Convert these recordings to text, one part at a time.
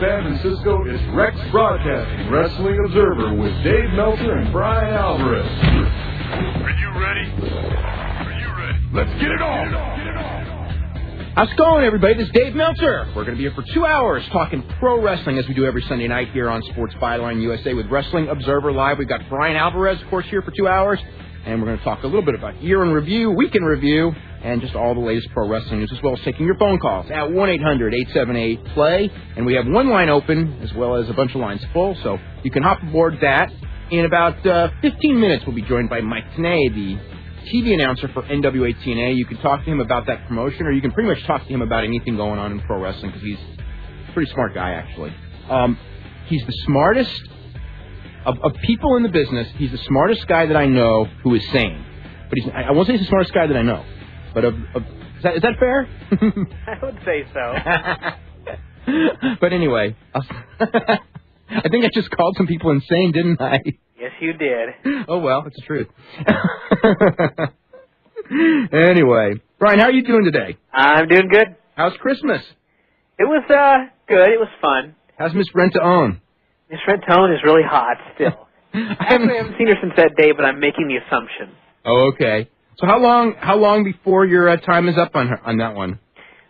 San Francisco, it's Rex Broadcasting Wrestling Observer with Dave Meltzer and Brian Alvarez. Are you ready? Are you ready? Let's get it on! How's it going, everybody? This is Dave Meltzer. We're going to be here for 2 hours talking pro wrestling as we do every Sunday night here on Sports Byline USA with Wrestling Observer Live. We've got Brian Alvarez, of course, here for 2 hours. And we're going to talk a little bit about year in review, week in review, and just all the latest pro wrestling news, as well as taking your phone calls at 1-800-878-PLAY. And we have one line open, as well as a bunch of lines full, so you can hop aboard that. In about 15 minutes, we'll be joined by Mike Tenay, the TV announcer for NWA TNA. You can talk to him about that promotion, or you can pretty much talk to him about anything going on in pro wrestling, because he's a pretty smart guy, actually. He's the smartest of people in the business. He's the smartest guy that I know who is sane. But I won't say he's the smartest guy that I know. But is that fair? I would say so. But anyway, I think I just called some people insane, didn't I? Yes, you did. Oh, well, it's the truth. Anyway, Brian, how are you doing today? I'm doing good. How's Christmas? It was good. It was fun. How's Miss Rent-to-Own? Miss Rentone is really hot still. Actually, I haven't seen her since that day, but I'm making the assumption. Oh, okay. So how long before your time is up on that one?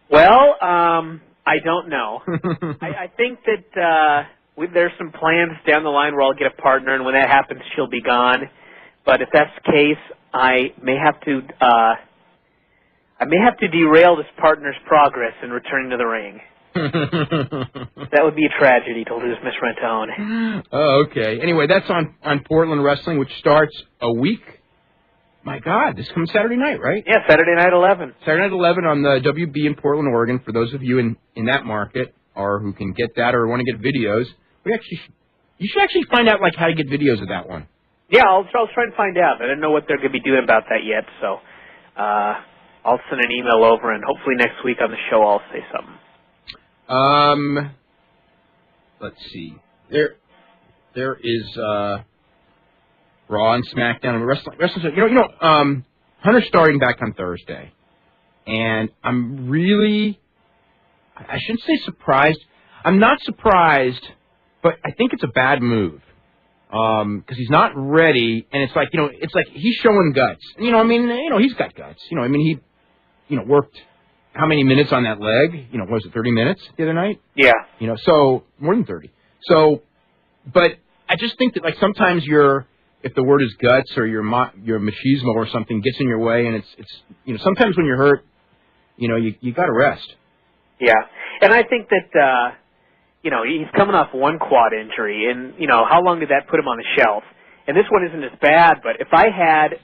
Well, I don't know. I think that there's some plans down the line where I'll get a partner, and when that happens, she'll be gone. But if that's the case, I may have to derail this partner's progress in returning to the ring. That would be a tragedy to lose Miss Rentone. Oh, okay. Anyway, that's on Portland Wrestling, which starts a week. My God, this comes Saturday night, right? Yeah, Saturday night 11. Saturday night 11 on the WB in Portland, Oregon. For those of you in that market, or who can get that or want to get videos, you should actually find out how to get videos of that one. Yeah, I'll try and find out. I don't know what they're going to be doing about that yet, so I'll send an email over, and hopefully next week on the show I'll say something. Let's see. There is Raw and SmackDown and wrestling. Hunter's starting back on Thursday, and I'm really, I shouldn't say surprised. I'm not surprised, but I think it's a bad move. Because he's not ready, and it's like he's showing guts. And, he's got guts. He worked how many minutes on that leg? Was it 30 minutes the other night? Yeah. So more than 30. So, but I just think that sometimes if the word is guts or your machismo or something gets in your way, and it's sometimes when you're hurt, you got to rest. Yeah, and I think that he's coming off one quad injury, and how long did that put him on the shelf? And this one isn't as bad, but if I'd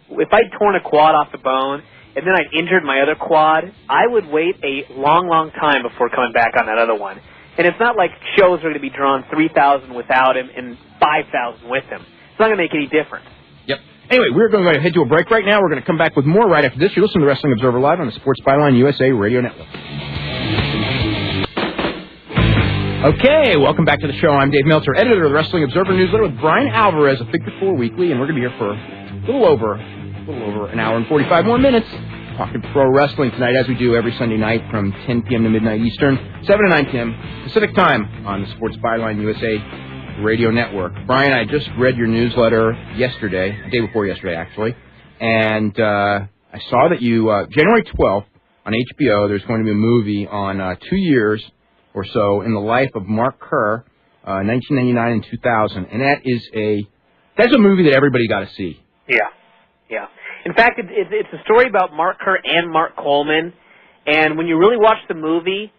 torn a quad off the bone and then I'd injured my other quad, I would wait a long, long time before coming back on that other one. And it's not like shows are going to be drawn 3,000 without him and 5,000 with him. It's not going to make any difference. Yep. Anyway, we're going to head to a break right now. We're going to come back with more right after this. You're listening to Wrestling Observer Live on the Sports Byline USA Radio Network. Okay, welcome back to the show. I'm Dave Meltzer, editor of the Wrestling Observer Newsletter with Brian Alvarez of Figure 4 Weekly, and we're going to be here for a little over an hour and 45 more minutes talking pro wrestling tonight, as we do every Sunday night from 10 p.m. to midnight Eastern, 7 to 9 p.m. Pacific Time on the Sports Byline USA Radio Network. Brian, I just read your newsletter yesterday, the day before yesterday, actually, and I saw that you, January 12th on HBO, there's going to be a movie on 2 years or so in the life of Mark Kerr, 1999 and 2000, and that's a movie that everybody got to see. Yeah. In fact, it's a story about Mark Kerr and Mark Coleman, and when you really watch the movie,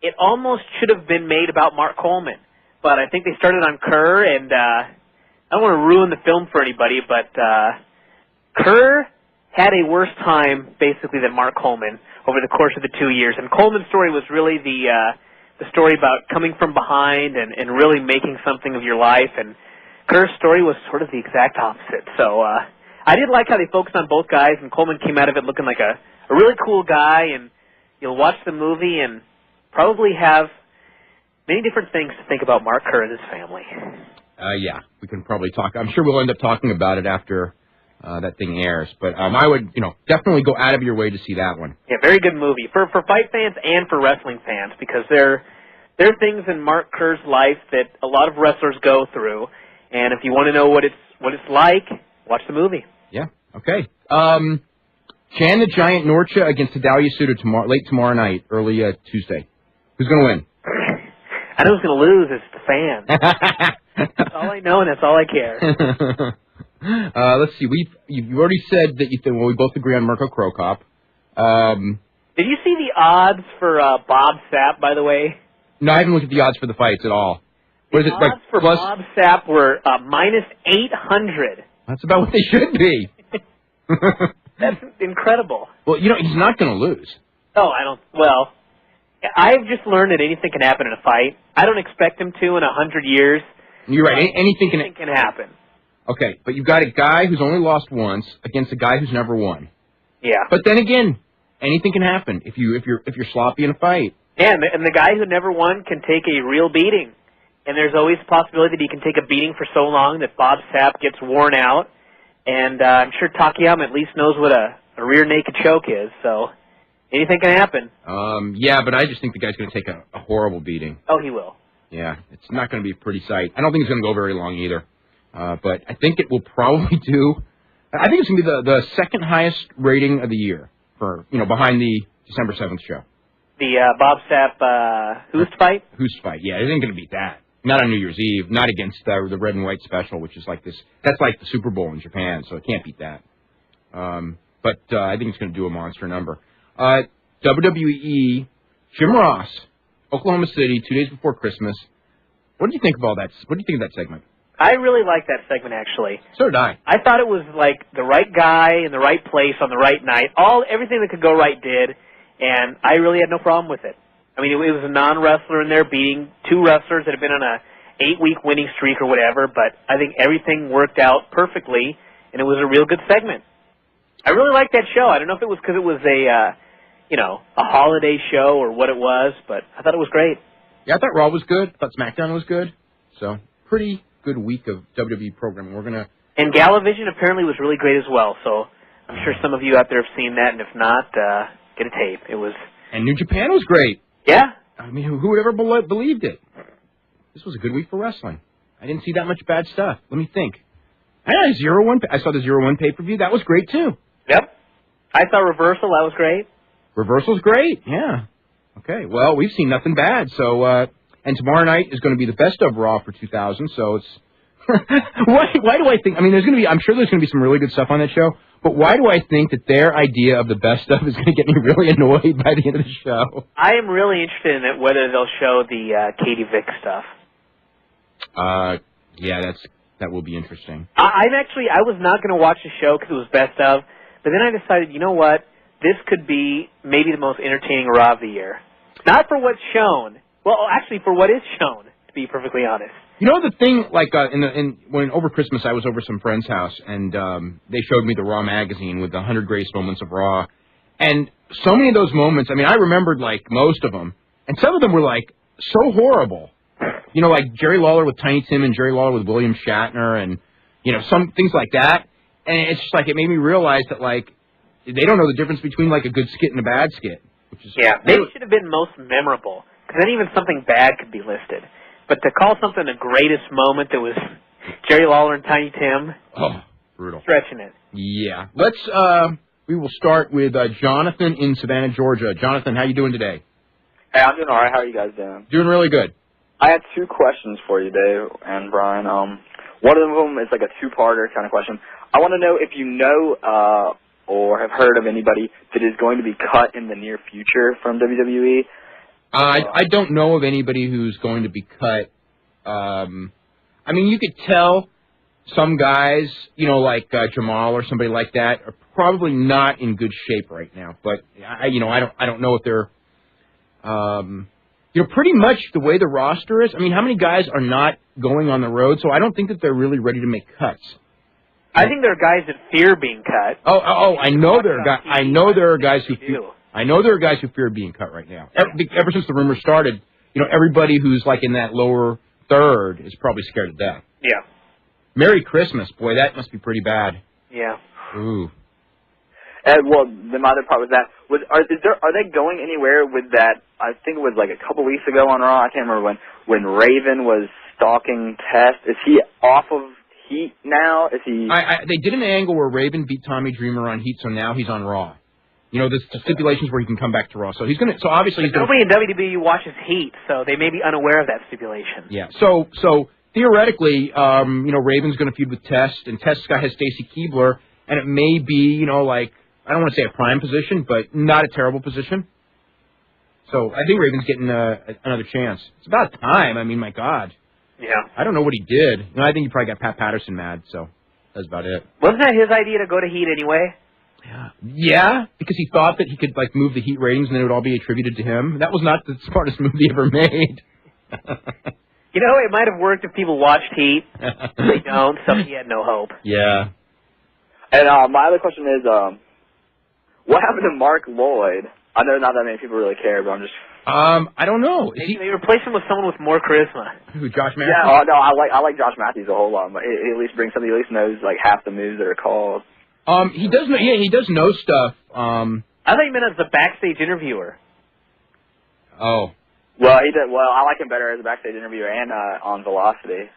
it almost should have been made about Mark Coleman, but I think they started on Kerr, and I don't want to ruin the film for anybody, but Kerr had a worse time, basically, than Mark Coleman over the course of the 2 years, and Coleman's story was really the story about coming from behind and really making something of your life, and Kerr's story was sort of the exact opposite. So I did like how they focused on both guys, and Coleman came out of it looking like a really cool guy, and you'll watch the movie and probably have many different things to think about Mark Kerr and his family. Yeah, we can probably talk. I'm sure we'll end up talking about it after that thing airs. But I would, definitely go out of your way to see that one. Yeah, very good movie for fight fans and for wrestling fans, because they're There are things in Mark Kerr's life that a lot of wrestlers go through, and if you want to know what it's like, watch the movie. Yeah. Okay. Chan the Giant Norcha against Hidalgo Suda late tomorrow night, early Tuesday. Who's going to win? I know who's going to lose. It's the fans. That's all I know, and that's all I care. Let's see. You already said that we both agree on Mirko Cro Cop. Did you see the odds for Bob Sapp, by the way? No, I haven't looked at the odds for the fights at all. What is it? Odds for Bob Sapp were minus 800. That's about what they should be. That's incredible. Well, he's not going to lose. Oh, well, I've just learned that anything can happen in a fight. I don't expect him to in 100 years. You're right. Anything can happen. Okay, but you've got a guy who's only lost once against a guy who's never won. Yeah. But then again, anything can happen if you're sloppy in a fight. Yeah, and the guy who never won can take a real beating. And there's always the possibility that he can take a beating for so long that Bob Sapp gets worn out. And I'm sure Takayama at least knows what a rear naked choke is, so anything can happen. Yeah, but I just think the guy's going to take a horrible beating. Oh, he will. Yeah, it's not going to be a pretty sight. I don't think it's going to go very long either. But I think it will probably do. I think it's going to be the second highest rating of the year behind the December 7th show. The Bob Sapp Who's fight? Who's fight? Yeah, it ain't going to beat that. Not on New Year's Eve. Not against the red and white special, which is like this. That's like the Super Bowl in Japan, so it can't beat that. But I think it's going to do a monster number. WWE, Jim Ross, Oklahoma City, 2 days before Christmas. What did you think of all that? What do you think of that segment? I really liked that segment, actually. So did I. I thought it was like the right guy in the right place on the right night. Everything that could go right did, and I really had no problem with it. I mean, it was a non-wrestler in there beating two wrestlers that had been on a 8-week winning streak or whatever, but I think everything worked out perfectly, and it was a real good segment. I really liked that show. I don't know if it was because it was a holiday show or what it was, but I thought it was great. Yeah, I thought Raw was good. I thought SmackDown was good. So, pretty good week of WWE programming. And Galavision apparently was really great as well, so I'm sure some of you out there have seen that, and if not, get a tape. And New Japan was great. Yeah. I mean, who would ever believed it? This was a good week for wrestling. I didn't see that much bad stuff. Let me think. I saw the 0-1 pay-per-view. That was great, too. Yep. I saw Reversal. That was great. Reversal's great, yeah. Okay, well, we've seen nothing bad. So, and tomorrow night is going to be the best of Raw for 2000, so it's... why do I think... I mean, I'm sure there's going to be some really good stuff on that show, but why do I think that their idea of the best stuff is going to get me really annoyed by the end of the show? I am really interested in it, whether they'll show the Katie Vick stuff. Yeah, that will be interesting. I was not going to watch the show because it was best of, but then I decided, you know what? This could be maybe the most entertaining Raw of the year. Not for what's shown. Well, actually, for what is shown, to be perfectly honest. You know the thing, like when over Christmas I was over some friend's house and they showed me the Raw magazine with the 100 greatest moments of Raw, and so many of those moments. I mean, I remembered like most of them, and some of them were like so horrible. You know, like Jerry Lawler with Tiny Tim and Jerry Lawler with William Shatner, and some things like that. And it's just like it made me realize that like they don't know the difference between like a good skit and a bad skit. They should have been most memorable, because then even something bad could be listed. But to call something the greatest moment that was Jerry Lawler and Tiny Tim, brutal. Stretching it. Yeah. We will start with Jonathan in Savannah, Georgia. Jonathan, how you doing today? Hey, I'm doing all right. How are you guys doing? Doing really good. I had two questions for you, Dave and Brian. One of them is like a two-parter kind of question. I want to know if you know or have heard of anybody that is going to be cut in the near future from WWE. I don't know of anybody who's going to be cut. I mean, you could tell some guys, like Jamal or somebody like that, are probably not in good shape right now. But I don't know if they're, pretty much the way the roster is. I mean, how many guys are not going on the road? So I don't think that they're really ready to make cuts. I think there are guys that fear being cut. I know there are guys. I know there are guys who fear. I know there are guys who fear being cut right now. Ever since the rumor started, everybody who's like in that lower third is probably scared to death. Yeah. Merry Christmas, boy, that must be pretty bad. Yeah. Ooh. Well, the other part was that are they going anywhere with that I think it was like a couple weeks ago on Raw. I can't remember when Raven was stalking Test. Is he off of Heat now? Is he? They did an angle where Raven beat Tommy Dreamer on Heat, so now he's on Raw. You know, there's stipulations where he can come back to Raw. So he's gonna. So obviously, he's nobody in WWE watches Heat, so they may be unaware of that stipulation. Yeah. So theoretically, Raven's gonna feud with Test, and Test has Stacy Keibler, and it may be, like, I don't want to say a prime position, but not a terrible position. So I think Raven's getting another chance. It's about time. I mean, my God. Yeah. I don't know what he did. I think he probably got Pat Patterson mad, so that's about it. Wasn't that his idea to go to Heat anyway? Yeah, because he thought that he could, move the Heat ratings and then it would all be attributed to him. That was not the smartest move he ever made. It might have worked if people watched Heat. They don't, so he had no hope. Yeah. And my other question is, what happened to Mark Lloyd? I know not that many people really care, but I'm just... I don't know. They replaced him with someone with more charisma. Who, Josh Matthews? Yeah, no, I like Josh Matthews a whole lot. But he at least brings somebody who at least knows half the moves that are called. He does know. Yeah, he does know stuff. I thought you meant as the backstage interviewer. Oh. Well, he did. Well, I like him better as a backstage interviewer and on Velocity.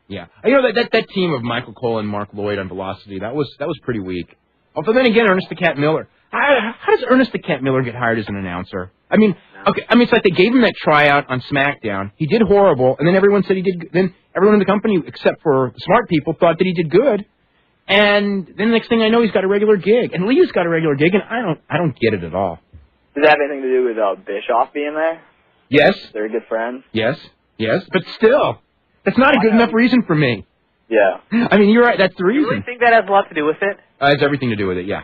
Yeah, that team of Michael Cole and Mark Lloyd on Velocity, that was pretty weak. But then again, Ernest the Cat Miller. How does Ernest the Cat Miller get hired as an announcer? It's like they gave him that tryout on SmackDown. He did horrible, and then everyone said he did. Then everyone in the company, except for the smart people, thought that he did good. And then the next thing I know, he's got a regular gig, and Lee's got a regular gig, and I don't get it at all. Does it have anything to do with Bischoff being there? Yes. They're good friends. Yes, but still, that's not a good enough reason for me. Yeah. I mean, you're right. That's the reason. You really think that has a lot to do with it? It has everything to do with it. Yeah.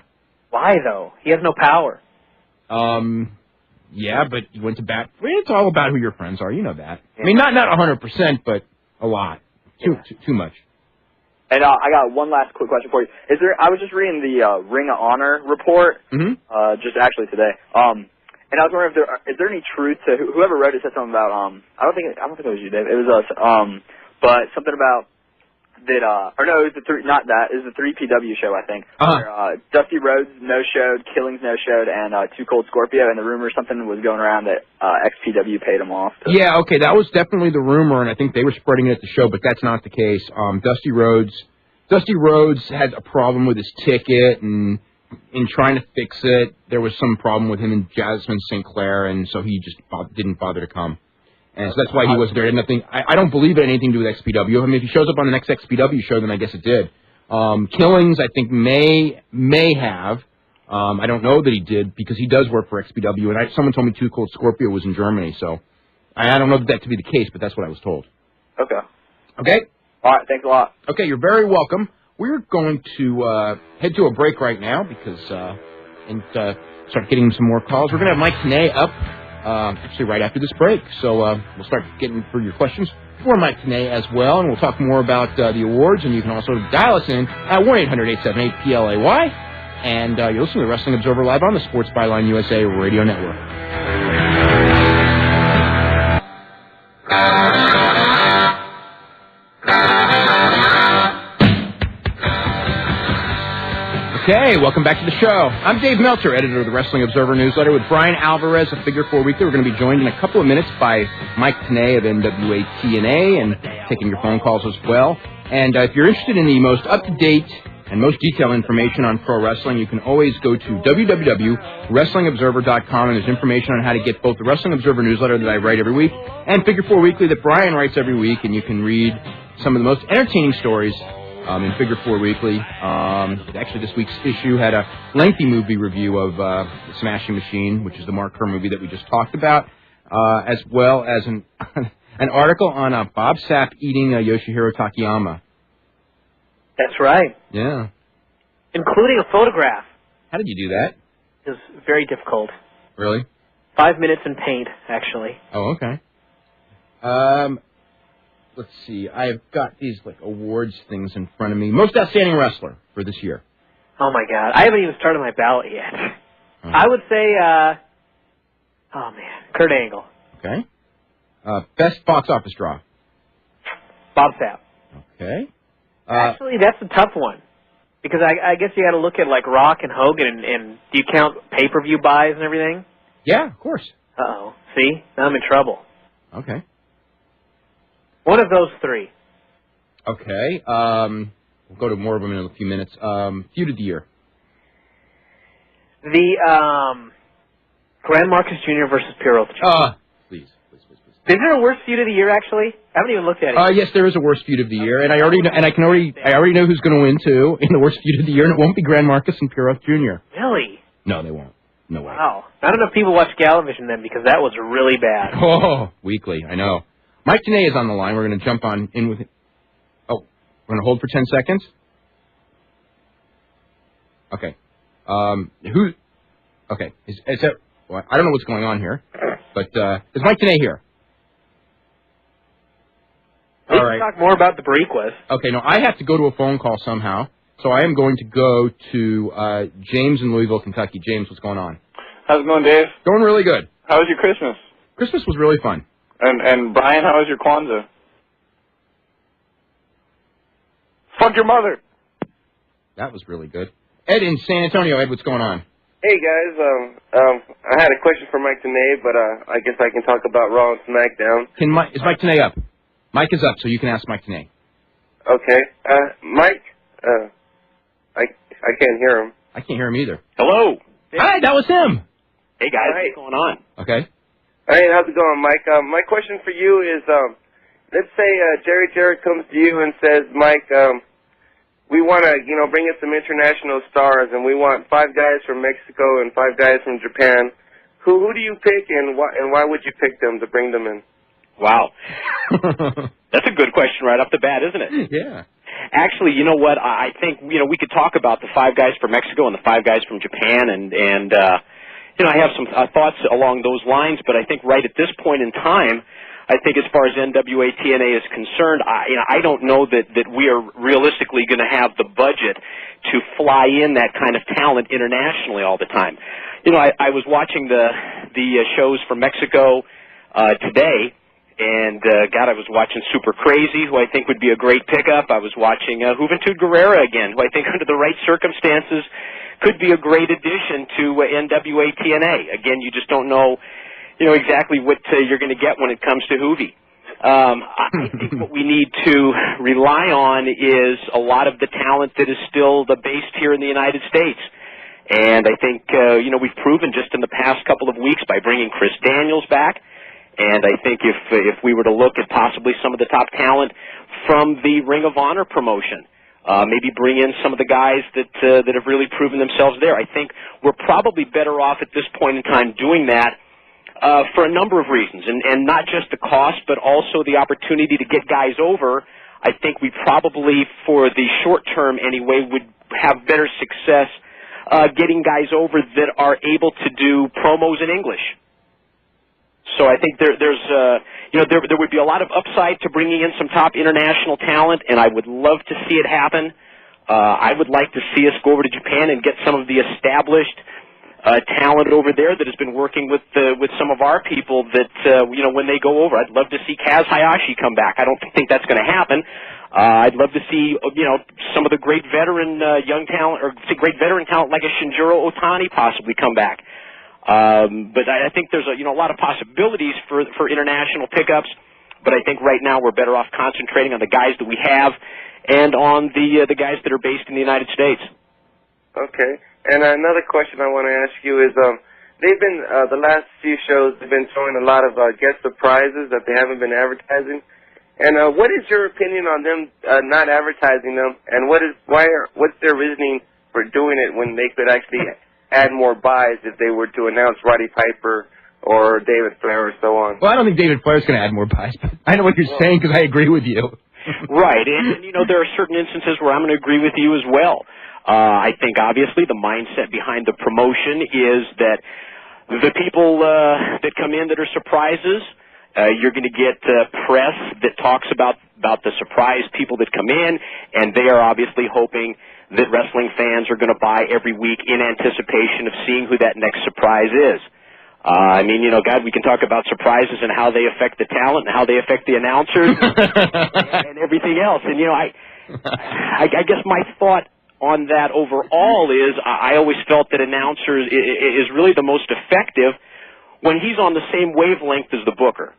Why though? He has no power. Yeah, but he went to bat. I mean, it's all about who your friends are. You know that. Yeah. I mean, not 100%, but a lot. Too much. And I got one last quick question for you. I was just reading the Ring of Honor report, just actually today. And I was wondering is there any truth to whoever wrote it said something about I don't think it was you, Dave. It was us. But something about that it was the 3PW show, I think. Where, Dusty Rhodes no-showed, Killings no-showed, and Too Cold Scorpio, and the rumor something was going around that XPW paid him off. Yeah, okay, that was definitely the rumor, and I think they were spreading it at the show, but that's not the case. Dusty Rhodes had a problem with his ticket, and in trying to fix it, there was some problem with him and Jasmine St. Clair, and so he just didn't bother to come. And so that's why he was there. I don't believe it had anything to do with XPW. I mean, if he shows up on the next XPW show, then I guess it did. Killings, I think, may have. I don't know that he did because he does work for XPW. And someone told me Too Cold Scorpio was in Germany. So I don't know that to be the case, but that's what I was told. Okay. Okay? All right. Thanks a lot. Okay, you're very welcome. We're going to head to a break right now because and start getting some more calls. We're going to have Mike Tenay up. Actually right after this break. So we'll start getting through your questions for Mike Tenay as well, and we'll talk more about the awards, and you can also dial us in at 1-800-878-PLAY, and you're listening to Wrestling Observer Live on the Sports Byline USA Radio Network. Okay, welcome back to the show. I'm Dave Meltzer, editor of the Wrestling Observer newsletter, with Brian Alvarez of Figure 4 Weekly. We're going to be joined in a couple of minutes by Mike Tenay of NWA TNA, and taking your phone calls as well. And if you're interested in the most up-to-date and most detailed information on pro wrestling, you can always go to www.wrestlingobserver.com, and there's information on how to get both the Wrestling Observer newsletter that I write every week and Figure 4 Weekly that Brian writes every week, and you can read some of the most entertaining stories in Figure 4 Weekly. Actually, this week's issue had a lengthy movie review of The Smashing Machine, which is the Mark Kerr movie that we just talked about, as well as an article on Bob Sapp eating Yoshihiro Takayama. That's right. Yeah. Including a photograph. How did you do that? It was very difficult. Really? 5 minutes in paint, actually. Oh, okay. Let's see. I've got these awards things in front of me. Most Outstanding Wrestler for this year. Oh my God! I haven't even started my ballot yet. Oh. I would say, Kurt Angle. Okay. Best box office draw. Bob Sapp. Okay. Actually, that's a tough one because I guess you got to look at Rock and Hogan, and do you count pay-per-view buys and everything? Yeah, of course. Uh-oh. See? Now I'm in trouble. Okay. One of those three. Okay. We'll go to more of them in a few minutes. Feud of the year. The Grand Marcus Jr. versus Piro. Please. Is there a worst feud of the year? Actually, I haven't even looked at it. Yes, there is a worst feud of the year, and I already know who's going to win too in the worst feud of the year, and it won't be Grand Marcus and Piro Jr. Really? No, they won't. No way. Wow. I don't know if people watch Galavision then, because that was really bad. Oh, weekly. I know. Mike Tenay is on the line. We're going to jump in with. Oh, we're going to hold for 10 seconds. Okay. Who? Okay. Is that? Well, I don't know what's going on here, but is Mike Tenay here? We can talk more about the Bariquas. Okay, no, I have to go to a phone call somehow, so I am going to go to James in Louisville, Kentucky. James, what's going on? How's it going, Dave? Going really good. How was your Christmas? Christmas was really fun. And Brian, how was your Kwanzaa? Fuck your mother. That was really good. Ed in San Antonio. Ed, what's going on? Hey guys, I had a question for Mike Tenay, but I guess I can talk about Raw and SmackDown. Is Mike Tenay up? Mike is up, so you can ask Mike Tenay. Okay, Mike, I can't hear him. I can't hear him either. Hello. Hi, that was him. Hey guys, Hi. what's going on? Okay. Hey, how's it going, Mike? My question for you is, let's say Jerry Jarrett comes to you and says, Mike, we want to, bring in some international stars, and we want 5 guys from Mexico and 5 guys from Japan. Who do you pick, and why would you pick them to bring them in? Wow. That's a good question right off the bat, isn't it? Yeah. Actually, you know what? I think, we could talk about the 5 guys from Mexico and the 5 guys from Japan, and I have some thoughts along those lines, but I think right at this point in time, I think as far as NWA TNA is concerned, I don't know that we are realistically going to have the budget to fly in that kind of talent internationally all the time. I was watching the shows from Mexico today, and I was watching Super Crazy, who I think would be a great pickup. I was watching Juventud Guerrera again, who I think under the right circumstances could be a great addition to NWA TNA. Again, you just don't know exactly what you're going to get when it comes to Hoovy. I think what we need to rely on is a lot of the talent that is still based here in the United States. And I think, we've proven just in the past couple of weeks by bringing Chris Daniels back. And I think if we were to look at possibly some of the top talent from the Ring of Honor promotion, maybe bring in some of the guys that have really proven themselves there, I think we're probably better off at this point in time doing that for a number of reasons, and not just the cost, but also the opportunity to get guys over. I think we probably, for the short term anyway, would have better success getting guys over that are able to do promos in English. So I think there would be a lot of upside to bringing in some top international talent, and I would love to see it happen. I would like to see us go over to Japan and get some of the established talent over there that has been working with some of our people that, when they go over. I'd love to see Kaz Hayashi come back. I don't think that's going to happen. I'd love to see, some of the great veteran young talent, or great veteran talent like a Shinjiro Otani possibly come back. But I think there's a lot of possibilities for international pickups, but I think right now we're better off concentrating on the guys that we have and on the guys that are based in the United States. Okay. And another question I want to ask you is, they've been, the last few shows, they've been showing a lot of guest surprises that they haven't been advertising. And what is your opinion on them not advertising them, and what's their reasoning for doing it when they could actually add more buys if they were to announce Roddy Piper or David Flair or so on? Well, I don't think David Flair's going to add more buys, but I know what you're saying because I agree with you. Right, and there are certain instances where I'm going to agree with you as well. I think obviously the mindset behind the promotion is that the people that come in that are surprises, you're going to get press that talks about the surprise people that come in, and they are obviously hoping that wrestling fans are going to buy every week in anticipation of seeing who that next surprise is. We can talk about surprises and how they affect the talent and how they affect the announcers and everything else. And, I guess my thought on that overall is I always felt that announcers is really the most effective when he's on the same wavelength as the booker.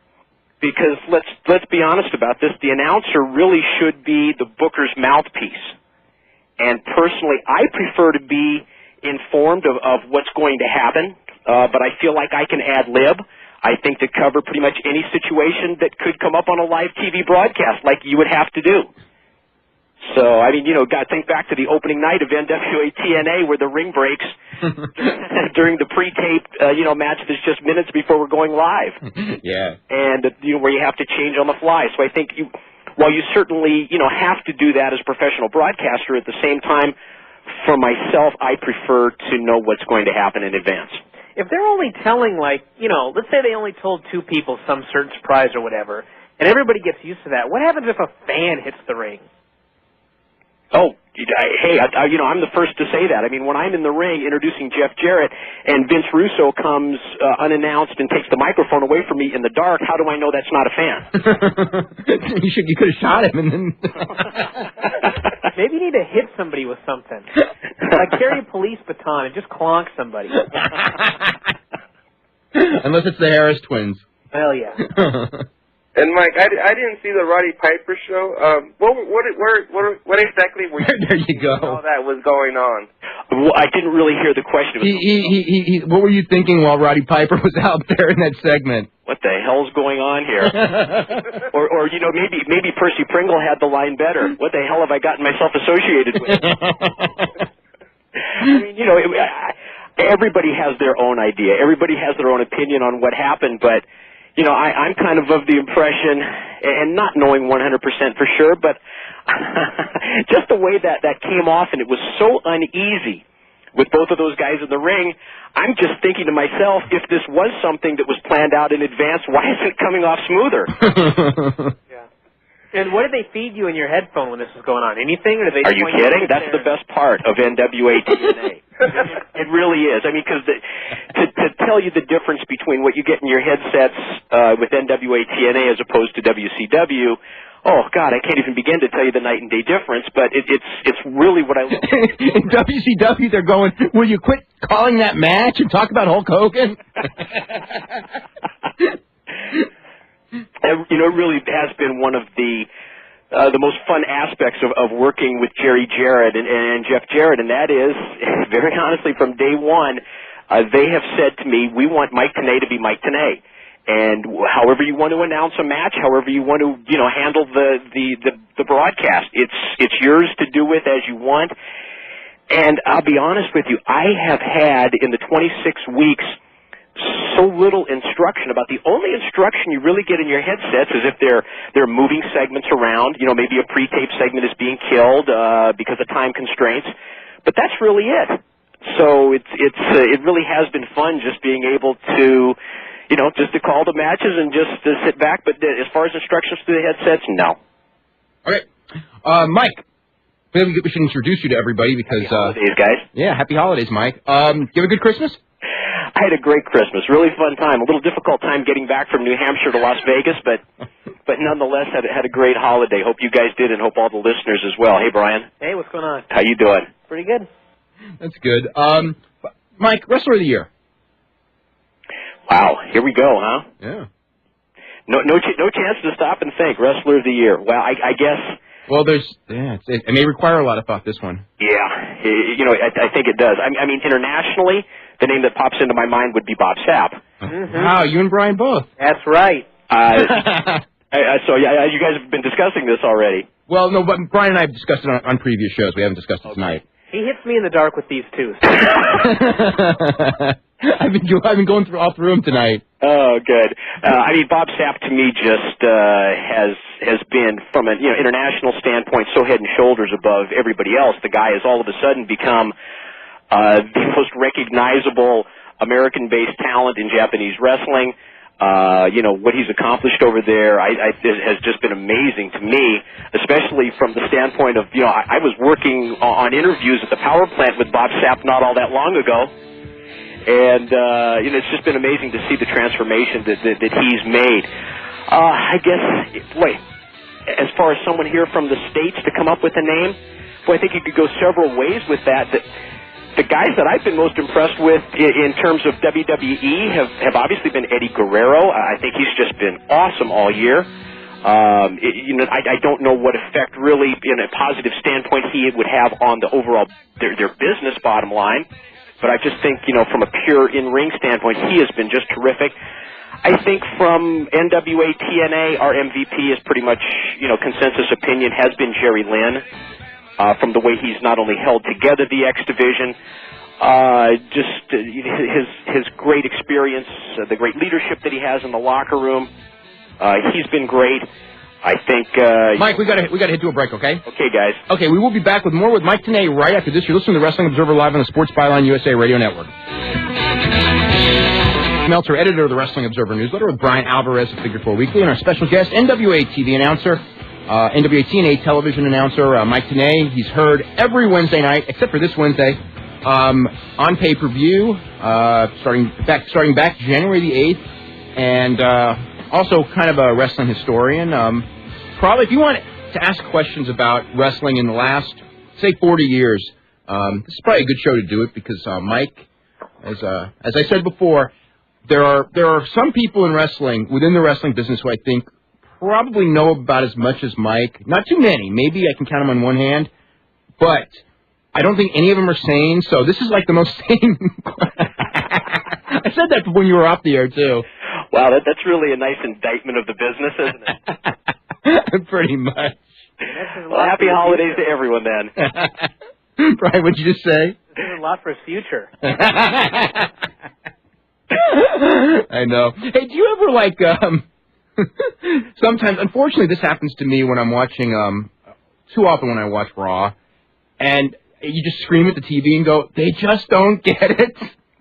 Because let's be honest about this, the announcer really should be the booker's mouthpiece. And personally, I prefer to be informed of what's going to happen, but I feel like I can ad-lib. I think to cover pretty much any situation that could come up on a live TV broadcast like you would have to do. So, I mean, got to think back to the opening night of NWA TNA where the ring breaks during the pre-taped, match that's just minutes before we're going live. Yeah. And, where you have to change on the fly. So I think while you certainly, have to do that as a professional broadcaster, at the same time, for myself, I prefer to know what's going to happen in advance. If they're only telling, let's say they only told 2 people some certain surprise or whatever, and everybody gets used to that, what happens if a fan hits the ring? Oh, hey, I'm the first to say that. I mean, when I'm in the ring introducing Jeff Jarrett and Vince Russo comes unannounced and takes the microphone away from me in the dark, how do I know that's not a fan? You could have shot him and then... Maybe you need to hit somebody with something. Like carry a police baton and just clonk somebody. Unless it's the Harris twins. Well, yeah. And Mike, I didn't see the Roddy Piper show. What exactly were you? There you go. All that was going on. Well, I didn't really hear the question. What were you thinking while Roddy Piper was out there in that segment? What the hell's going on here? or maybe Percy Pringle had the line better. What the hell have I gotten myself associated with? I mean, everybody has their own idea. Everybody has their own opinion on what happened, but. I'm kind of the impression, and not knowing 100% for sure, but just the way that came off, and it was so uneasy with both of those guys in the ring, I'm just thinking to myself, if this was something that was planned out in advance, why isn't it coming off smoother? Yeah. And what did they feed you in your headphone when this was going on? Anything? Or did they? Are you kidding? That's the best part of NWA TNA. It really is. I mean, because to tell you the difference between what you get in your headsets with NWA TNA as opposed to WCW, oh God, I can't even begin to tell you the night and day difference. But it's really what I love. In WCW, they're going, will you quit calling that match and talk about Hulk Hogan? It really has been one of the most fun aspects of working with Jerry Jarrett and Jeff Jarrett, and that is, very honestly, from day one, they have said to me, we want Mike Tenay to be Mike Tenay. And however you want to announce a match, however you want to, handle the broadcast, it's yours to do with as you want. And I'll be honest with you, I have had, in the 26 weeks, so little instruction about the only instruction you really get in your headsets is if they're moving segments around, maybe a pre-tape segment is being killed because of time constraints, but that's really it. So it really has been fun just being able to, just to call the matches and just to sit back. But as far as instructions through the headsets, no. Okay, Mike. Maybe we should introduce you to everybody because happy holidays, guys. Yeah, happy holidays, Mike. You have a good Christmas? I had a great Christmas, really fun time. A little difficult time getting back from New Hampshire to Las Vegas, but nonetheless had a great holiday. Hope you guys did, and hope all the listeners as well. Hey, Brian. Hey, what's going on? How you doing? Pretty good. That's good. Mike, Wrestler of the Year. Wow, here we go, huh? Yeah. No chance to stop and think. Wrestler of the Year. Well, I guess. Well, it may require a lot of thought, this one. Yeah, I think it does. I mean, internationally, the name that pops into my mind would be Bob Sapp. Mm-hmm. Wow, you and Brian both. That's right. So, you guys have been discussing this already. Well, no, but Brian and I have discussed it on previous shows. We haven't discussed it tonight. He hits me in the dark with these two. I've been going all through them tonight. Oh, good. I mean, Bob Sapp to me just has been, from an international standpoint, so head and shoulders above everybody else. The guy has all of a sudden become the most recognizable American-based talent in Japanese wrestling. What he's accomplished over there has just been amazing to me, especially from the standpoint of, I was working on interviews at the power plant with Bob Sapp not all that long ago. And, it's just been amazing to see the transformation that he's made. I guess, as far as someone here from the States to come up with a name, I think you could go several ways with that. The the guys that I've been most impressed with in terms of WWE have obviously been Eddie Guerrero. I think he's just been awesome all year. I don't know what effect really, in a positive standpoint, he would have on the overall their business bottom line. But I just think, from a pure in-ring standpoint, he has been just terrific. I think from NWA TNA, our MVP is pretty much, consensus opinion has been Jerry Lynn. From the way he's not only held together the X Division, just his great experience, the great leadership that he has in the locker room. He's been great. I think Mike, we gotta head to a break, okay? Okay, guys. Okay, we will be back with more with Mike Tenay right after this. You're listening to Wrestling Observer Live on the Sports Byline USA Radio Network. Meltzer, editor of the Wrestling Observer newsletter, with Brian Alvarez of Figure 4 Weekly, and our special guest, NWA TV announcer, NWA TNA television announcer, Mike Tenay. He's heard every Wednesday night, except for this Wednesday, on pay-per-view, starting back January the 8th, and also kind of a wrestling historian. Probably, if you want to ask questions about wrestling in the last, say, 40 years, this is probably a good show to do it because Mike, as I said before, there are some people in wrestling, within the wrestling business, who I think probably know about as much as Mike. Not too many. Maybe I can count them on one hand, but I don't think any of them are sane. So this is like the most sane. I said that when you were off the air too. Wow, that's really a nice indictment of the business, isn't it? Pretty much. Well, happy holidays to everyone, then. Brian, what'd you just say? This is a lot for his future. I know. Hey, do you ever sometimes, unfortunately, this happens to me when I'm watching, too often when I watch Raw, and you just scream at the TV and go, they just don't get it.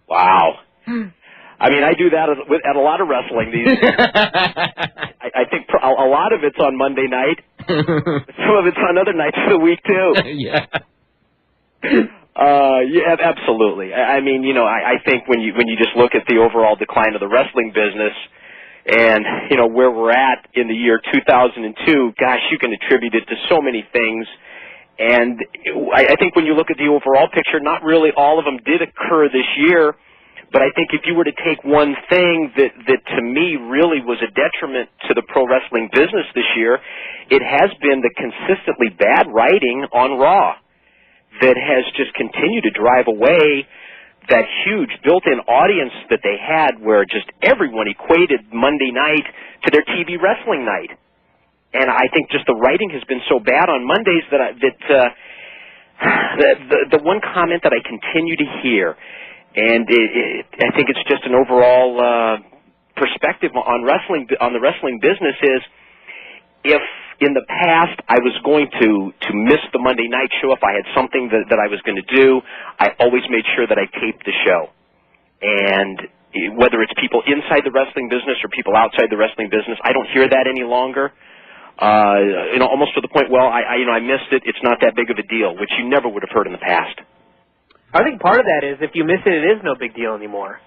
Wow. I mean, I do that at a lot of wrestling these days. I think a lot of it's on Monday night. Some of it's on other nights of the week, too. Yeah. Yeah, absolutely. I mean, I think when you just look at the overall decline of the wrestling business and, where we're at in the year 2002, gosh, you can attribute it to so many things. And I think when you look at the overall picture, not really all of them did occur this year. But I think if you were to take one thing that to me really was a detriment to the pro wrestling business this year, it has been the consistently bad writing on Raw that has just continued to drive away that huge built-in audience that they had, where just everyone equated Monday night to their TV wrestling night. And I think just the writing has been so bad on Mondays that the one comment that I continue to hear, and I think it's just an overall perspective on the wrestling business, is if in the past I was going to miss the Monday night show if I had something that I was going to do, I always made sure that I taped the show. And whether it's people inside the wrestling business or people outside the wrestling business, I don't hear that any longer. Almost to the point, well, I missed it, it's not that big of a deal, which you never would have heard in the past. I think part of that is if you miss it, it is no big deal anymore.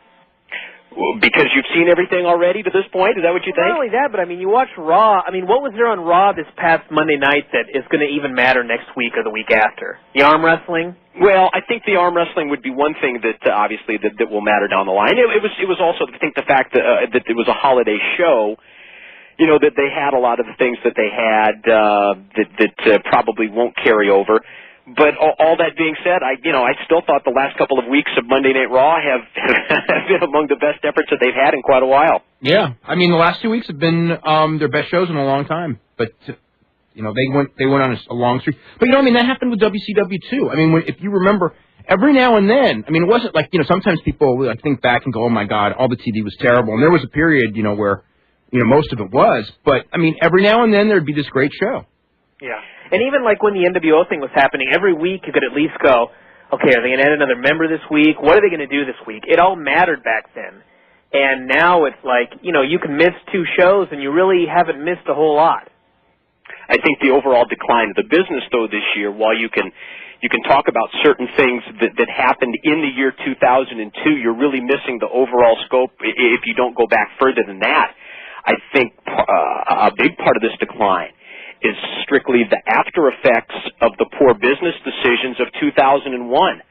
Because you've seen everything already to this point? Is that what you think? Not only that, but you watch Raw. What was there on Raw this past Monday night that is going to even matter next week or the week after? The arm wrestling? Well, I think the arm wrestling would be one thing that obviously that will matter down the line. It was also, I think, the fact that it was a holiday show. That they had a lot of the things that they had that probably won't carry over. But all that being said, I still thought the last couple of weeks of Monday Night Raw have been among the best efforts that they've had in quite a while. Yeah, the last 2 weeks have been their best shows in a long time. But they went on a long streak. But that happened with WCW too. If you remember, every now and then, it wasn't like sometimes people think back and go, oh my God, all the TV was terrible, and there was a period where most of it was. But every now and then there'd be this great show. Yeah. And even like when the NWO thing was happening, every week you could at least go, okay, are they going to add another member this week? What are they going to do this week? It all mattered back then. And now it's like, you can miss 2 shows and you really haven't missed a whole lot. I think the overall decline of the business, though, this year, while you can talk about certain things that happened in the year 2002, you're really missing the overall scope if you don't go back further than that. I think a big part of this decline is strictly the after effects of the poor business decisions of 2001.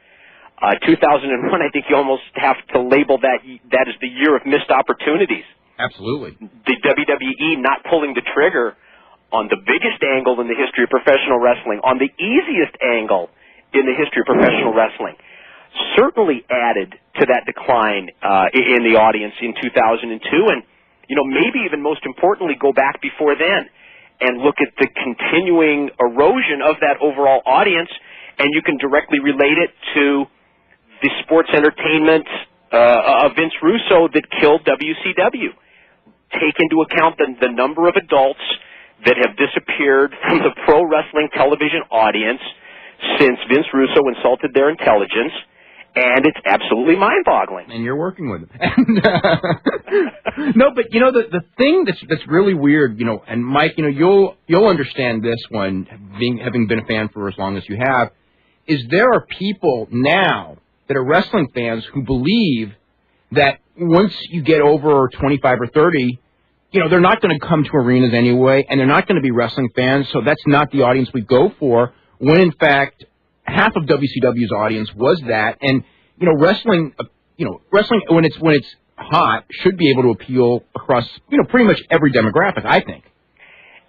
2001, I think you almost have to label that as the year of missed opportunities. Absolutely. The WWE not pulling the trigger on the biggest angle in the history of professional wrestling, on the easiest angle in the history of professional wrestling, certainly added to that decline in the audience in 2002. And, maybe even most importantly, go back before then and look at the continuing erosion of that overall audience, and you can directly relate it to the sports entertainment of Vince Russo that killed WCW. Take into account the number of adults that have disappeared from the pro wrestling television audience since Vince Russo insulted their intelligence, and it's absolutely mind-boggling. And you're working with him. No, but the thing that's really weird, and Mike, you'll understand this one, having been a fan for as long as you have, is there are people now that are wrestling fans who believe that once you get over 25 or 30, they're not going to come to arenas anyway, and they're not going to be wrestling fans, so that's not the audience we go for, when in fact half of WCW's audience was that. And wrestling when it's hot should be able to appeal across pretty much every demographic, I think.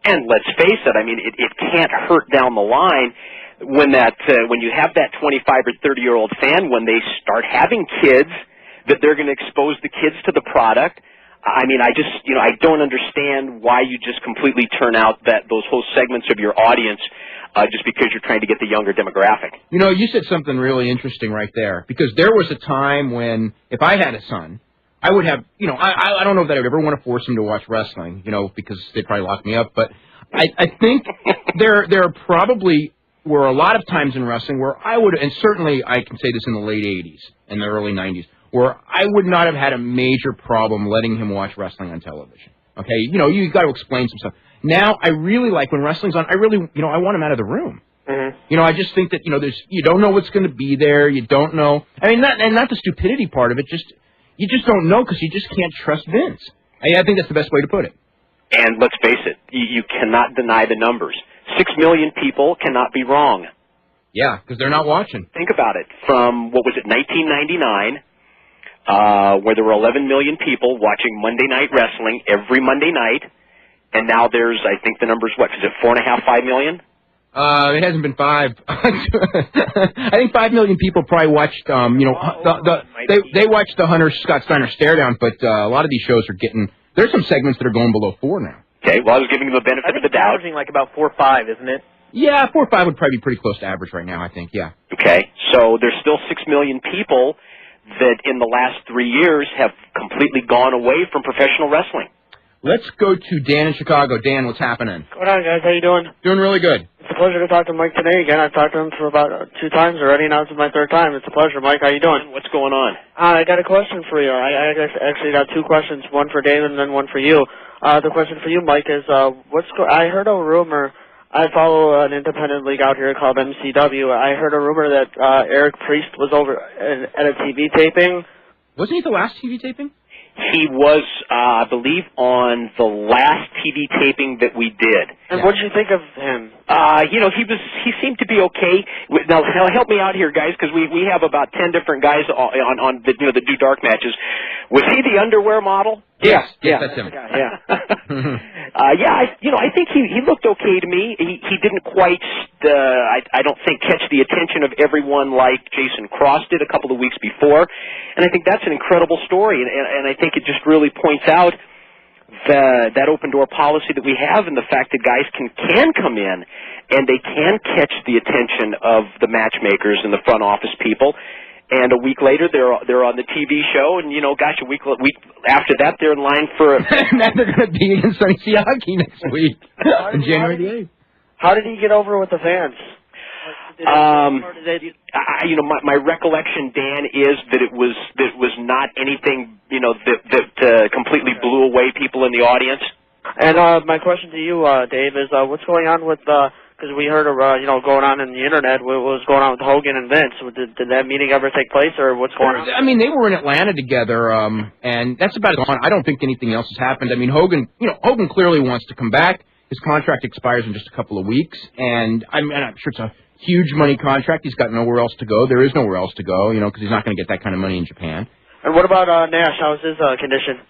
And let's face it, it can't hurt down the line when you have that 25 or 30-year-old fan, when they start having kids, that they're going to expose the kids to the product. I don't understand why you just completely turn out those whole segments of your audience just because you're trying to get the younger demographic. You said something really interesting right there, because there was a time when, if I had a son, I would have, I don't know that I would ever want to force him to watch wrestling, because they'd probably lock me up, but I think there probably were a lot of times in wrestling where I would, and certainly I can say this in the late 80s and the early 90s, where I would not have had a major problem letting him watch wrestling on television. Okay, you got to explain some stuff. Now, I really like when wrestling's on. I really, I want him out of the room. Mm-hmm. I just think that you don't know what's going to be there. You don't know. Not the stupidity part of it. You just don't know, because you just can't trust Vince. I think that's the best way to put it. And let's face it, you cannot deny the numbers. 6 million people cannot be wrong. Yeah, because they're not watching. Think about it. From 1999. Where there were 11 million people watching Monday Night Wrestling every Monday night, and now there's, I think the number's, is it 4.5, 5 million? It hasn't been 5. I think 5 million people probably watched, they watched the Hunter Scott Steiner stare down, but a lot of these shows are there's some segments that are going below 4 now. Okay, well, I was giving them the benefit of the doubt. Averaging like about 4 or 5, isn't it? Yeah, 4 or 5 would probably be pretty close to average right now, I think, yeah. Okay, so there's still 6 million people that in the last 3 years have completely gone away from professional wrestling. Let's go to Dan in Chicago. Dan, what's happening? What on, guys? How you doing? Doing really good. It's a pleasure to talk to Mike today again. I've talked to him for about 2 times already. Now this is my 3rd time. It's a pleasure, Mike. How you doing? What's going on? I got a question for you. I actually got 2 questions, one for David and then one for you. The question for you, Mike, is I heard a rumor. I follow an independent league out here called MCW. I heard a rumor that Eric Priest was over at a TV taping. Wasn't he the last TV taping? He was, I believe, on the last TV taping that we did. And what did you think of him? He seemed to be okay. Now, help me out here, guys, because we have about 10 different guys on that do dark matches. Was he the underwear model? Yes, that's him. Yeah. I think he looked okay to me. He didn't quite, I don't think, catch the attention of everyone like Jason Cross did a couple of weeks before. And I think that's an incredible story, and I think it just really points out that open door policy that we have, and the fact that guys can come in and they can catch the attention of the matchmakers and the front office people. And a week later, they're on the TV show, and a week after that, they're in line for. And then they're going to be against Sonny Siaki next week, on January the 8th. How did he get over with the fans? My recollection, Dan, is that it was not anything that completely blew away people in the audience. And my question to you, Dave, is what's going on with because we heard going on in the internet, what was going on with Hogan and Vince. Did that meeting ever take place, or what's going on? I mean, they were in Atlanta together, and that's about it. I don't think anything else has happened. I mean, Hogan clearly wants to come back. His contract expires in just a couple of weeks, and I'm sure it's huge money contract. He's got nowhere else to go. There is nowhere else to go, because he's not going to get that kind of money in Japan. And what about Nash? How's his condition?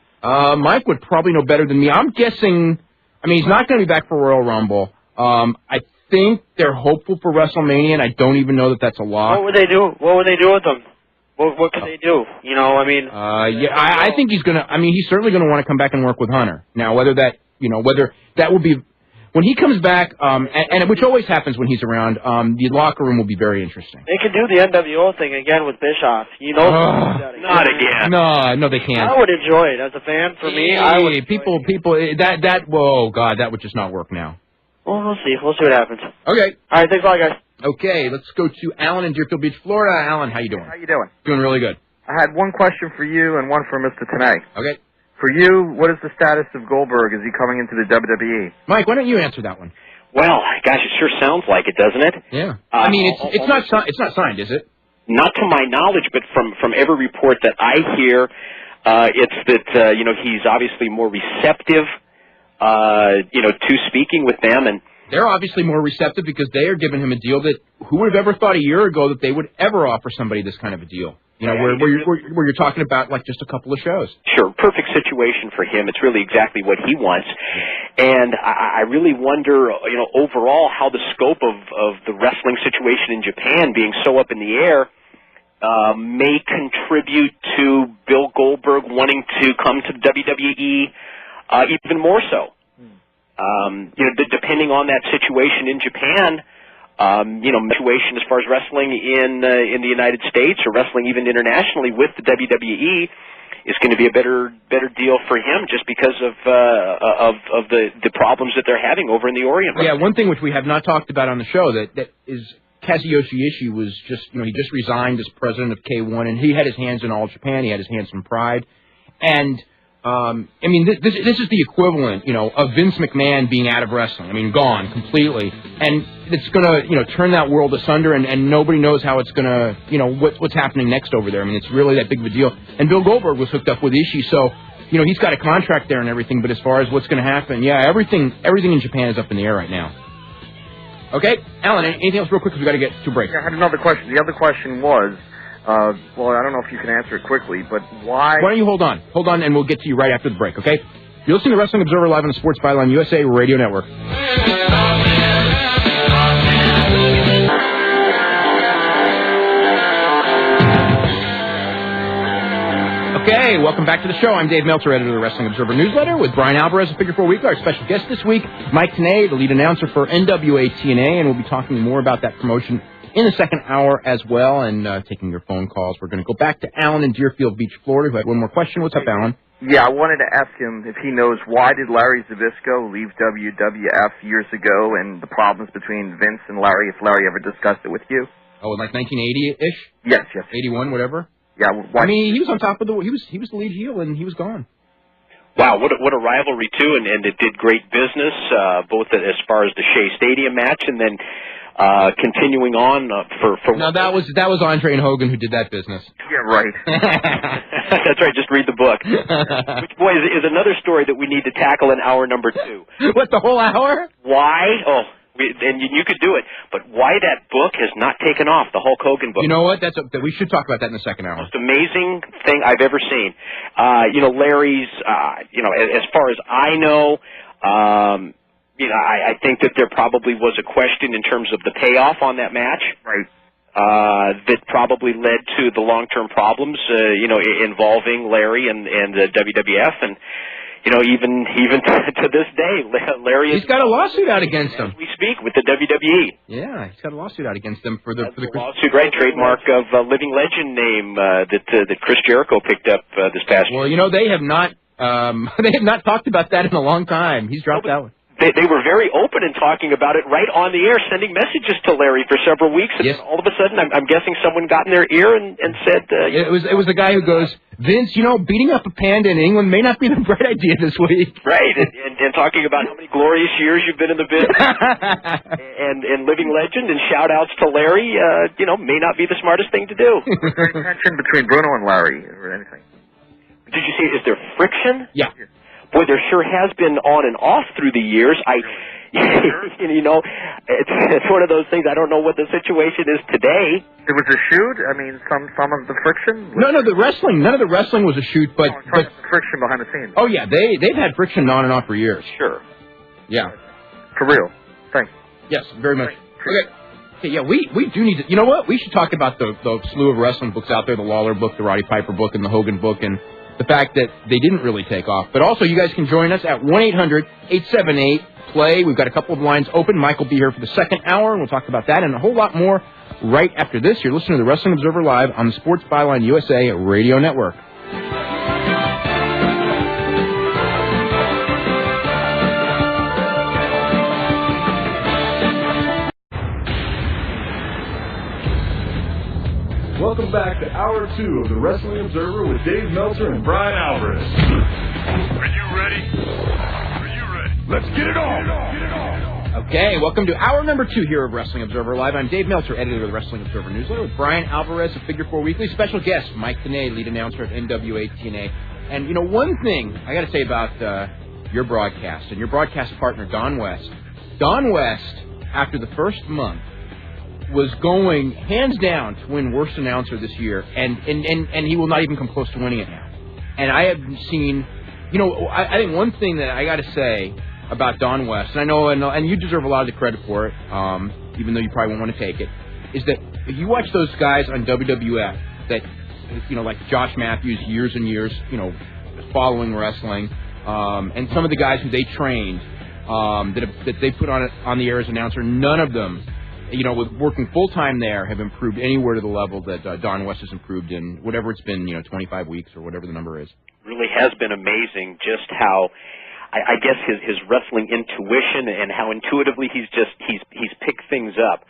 Mike would probably know better than me. I'm guessing, he's not going to be back for Royal Rumble. I think they're hopeful for WrestleMania, and I don't even know that that's a lock. What would they do? What would they do with them? What can they do? I think he's going to, he's certainly going to want to come back and work with Hunter. Now, whether that will be, when he comes back, and which always happens when he's around, the locker room will be very interesting. They could do the NWO thing again with Bischoff. Not again. No, they can't. I would enjoy it as a fan. For me, I would. People, whoa, God, that would just not work now. Well, we'll see. We'll see what happens. Okay. All right, thanks a lot, guys. Okay, let's go to Alan in Deerfield Beach, Florida. Alan, how you doing? How you doing? Doing really good. I had one question for you and one for Mr. Tenay. Okay. For you, what is the status of Goldberg? Is he coming into the WWE? Mike, why don't you answer that one? Well, gosh, it sure sounds like it, doesn't it? Yeah. It's not signed, is it? Not to my knowledge, but from every report that I hear, it's that he's obviously more receptive, to speaking with them, and they're obviously more receptive because they are giving him a deal that who would have ever thought a year ago that they would ever offer somebody this kind of a deal? Where you're talking about like just a couple of shows. Sure, perfect situation for him. It's really exactly what he wants. And I really wonder, overall how the scope of the wrestling situation in Japan being so up in the air may contribute to Bill Goldberg wanting to come to the WWE even more so. Depending on that situation in Japan, situation as far as wrestling in the United States or wrestling even internationally with the WWE is going to be a better deal for him just because of the problems that they're having over in the Orient. Yeah, one thing which we have not talked about on the show that is Kazuyoshi Ishii was just he just resigned as president of K1 and he had his hands in All Japan. He had his hands in Pride, and this is the equivalent, of Vince McMahon being out of wrestling. Gone completely, and it's gonna, turn that world asunder, and nobody knows how it's gonna, what's happening next over there. It's really that big of a deal. And Bill Goldberg was hooked up with Ishii, so he's got a contract there and everything. But as far as what's gonna happen, everything in Japan is up in the air right now. Okay, Alan, anything else real quick? Because we got to get to break. Yeah, I had another question. The other question was. I don't know if you can answer it quickly, but why... Why don't you hold on? Hold on, and we'll get to you right after the break, okay? You're listening to Wrestling Observer Live on the Sports Byline USA Radio Network. Okay, welcome back to the show. I'm Dave Meltzer, editor of the Wrestling Observer Newsletter, with Brian Alvarez of Figure 4 Weekly, our special guest this week, Mike Tenay, the lead announcer for NWA TNA, and we'll be talking more about that promotion in the second hour as well, and taking your phone calls. We're going to go back to Alan in Deerfield Beach, Florida, who had one more question. What's up, Alan? Yeah, I wanted to ask him if he knows why did Larry Zbyszko leave WWF years ago and the problems between Vince and Larry, if Larry ever discussed it with you. Oh, in like 1980-ish? Yes. 81, whatever? Yeah. Why? He was on top of he was the lead heel, and he was gone. Wow, what a rivalry, too, and it did great business, both as far as the Shea Stadium match and then continuing on for no, that was Andre and Hogan who did that business. Yeah, right. That's right. Just read the book. Which, boy, is another story that we need to tackle in hour number 2. What, the whole hour? Why? And you could do it, but why that book has not taken off? The Hulk Hogan book. You know what? We should talk about that in the second hour. Most amazing thing I've ever seen. Larry's. As far as I know. I think that there probably was a question in terms of the payoff on that match. Right. That probably led to the long-term problems, involving Larry and the WWF. And, even to this day, Larry he's got a lawsuit out against him. As we speak with the WWE. Yeah, he's got a lawsuut out against them for the lawsuit, right? Trademark of Living Legend name that Chris Jericho picked up this past year. Well, they have not talked about that in a long time. He's dropped that one. They were very open in talking about it right on the air, sending messages to Larry for several weeks, and yes. All of a sudden, I'm guessing someone got in their ear and said... it was the guy who goes, Vince, beating up a panda in England may not be the right idea this week. Right, and talking about how many glorious years you've been in the business, and living legend, and shout-outs to Larry, may not be the smartest thing to do. Was there tension between Bruno and Larry or anything? Did you see, is there friction? Yeah. Boy, there sure has been on and off through the years. You know, it's one of those things. I don't know what the situation is today. It was a shoot. I mean, some of the friction. No, the wrestling. None of the wrestling was a shoot, but friction behind the scenes. Oh yeah, they've had friction on and off for years. Sure. Yeah. For real. Thanks. Yes, very much. Okay, yeah, we do need to. You know what? We should talk about the slew of wrestling books out there: the Lawler book, the Roddy Piper book, and the Hogan book, and the fact that they didn't really take off. But also, you guys can join us at 1-800-878-PLAY. We've got a couple of lines open. Mike will be here for the second hour, and we'll talk about that and a whole lot more right after this. You're listening to the Wrestling Observer Live on the Sports Byline USA Radio Network. Welcome back to Hour 2 of the Wrestling Observer with Dave Meltzer and Brian Alvarez. Are you ready? Are you ready? Let's get it on! Okay, welcome to hour number 2 here of Wrestling Observer Live. I'm Dave Meltzer, editor of the Wrestling Observer Newsletter, with Brian Alvarez of Figure 4 Weekly, special guest Mike Tenay, lead announcer of NWA TNA. And, you know, one thing I got to say about your broadcast and your broadcast partner, Don West. Don West, after the first month, was going hands down to win worst announcer this year, and he will not even come close to winning it now. And I have seen, you know, I think one thing that I got to say about Don West, and I know, and you deserve a lot of the credit for it, even though you probably won't want to take it, is that if you watch those guys on WWF that, you know, like Josh Matthews, years and years, you know, following wrestling, and some of the guys who they trained, that they put on the air as announcer, none of them, you know, with working full-time there, have improved anywhere to the level that Don West has improved in whatever it's been, you know, 25 weeks or whatever the number is. Really has been amazing just how, I guess, his wrestling intuition and how intuitively he's picked things up.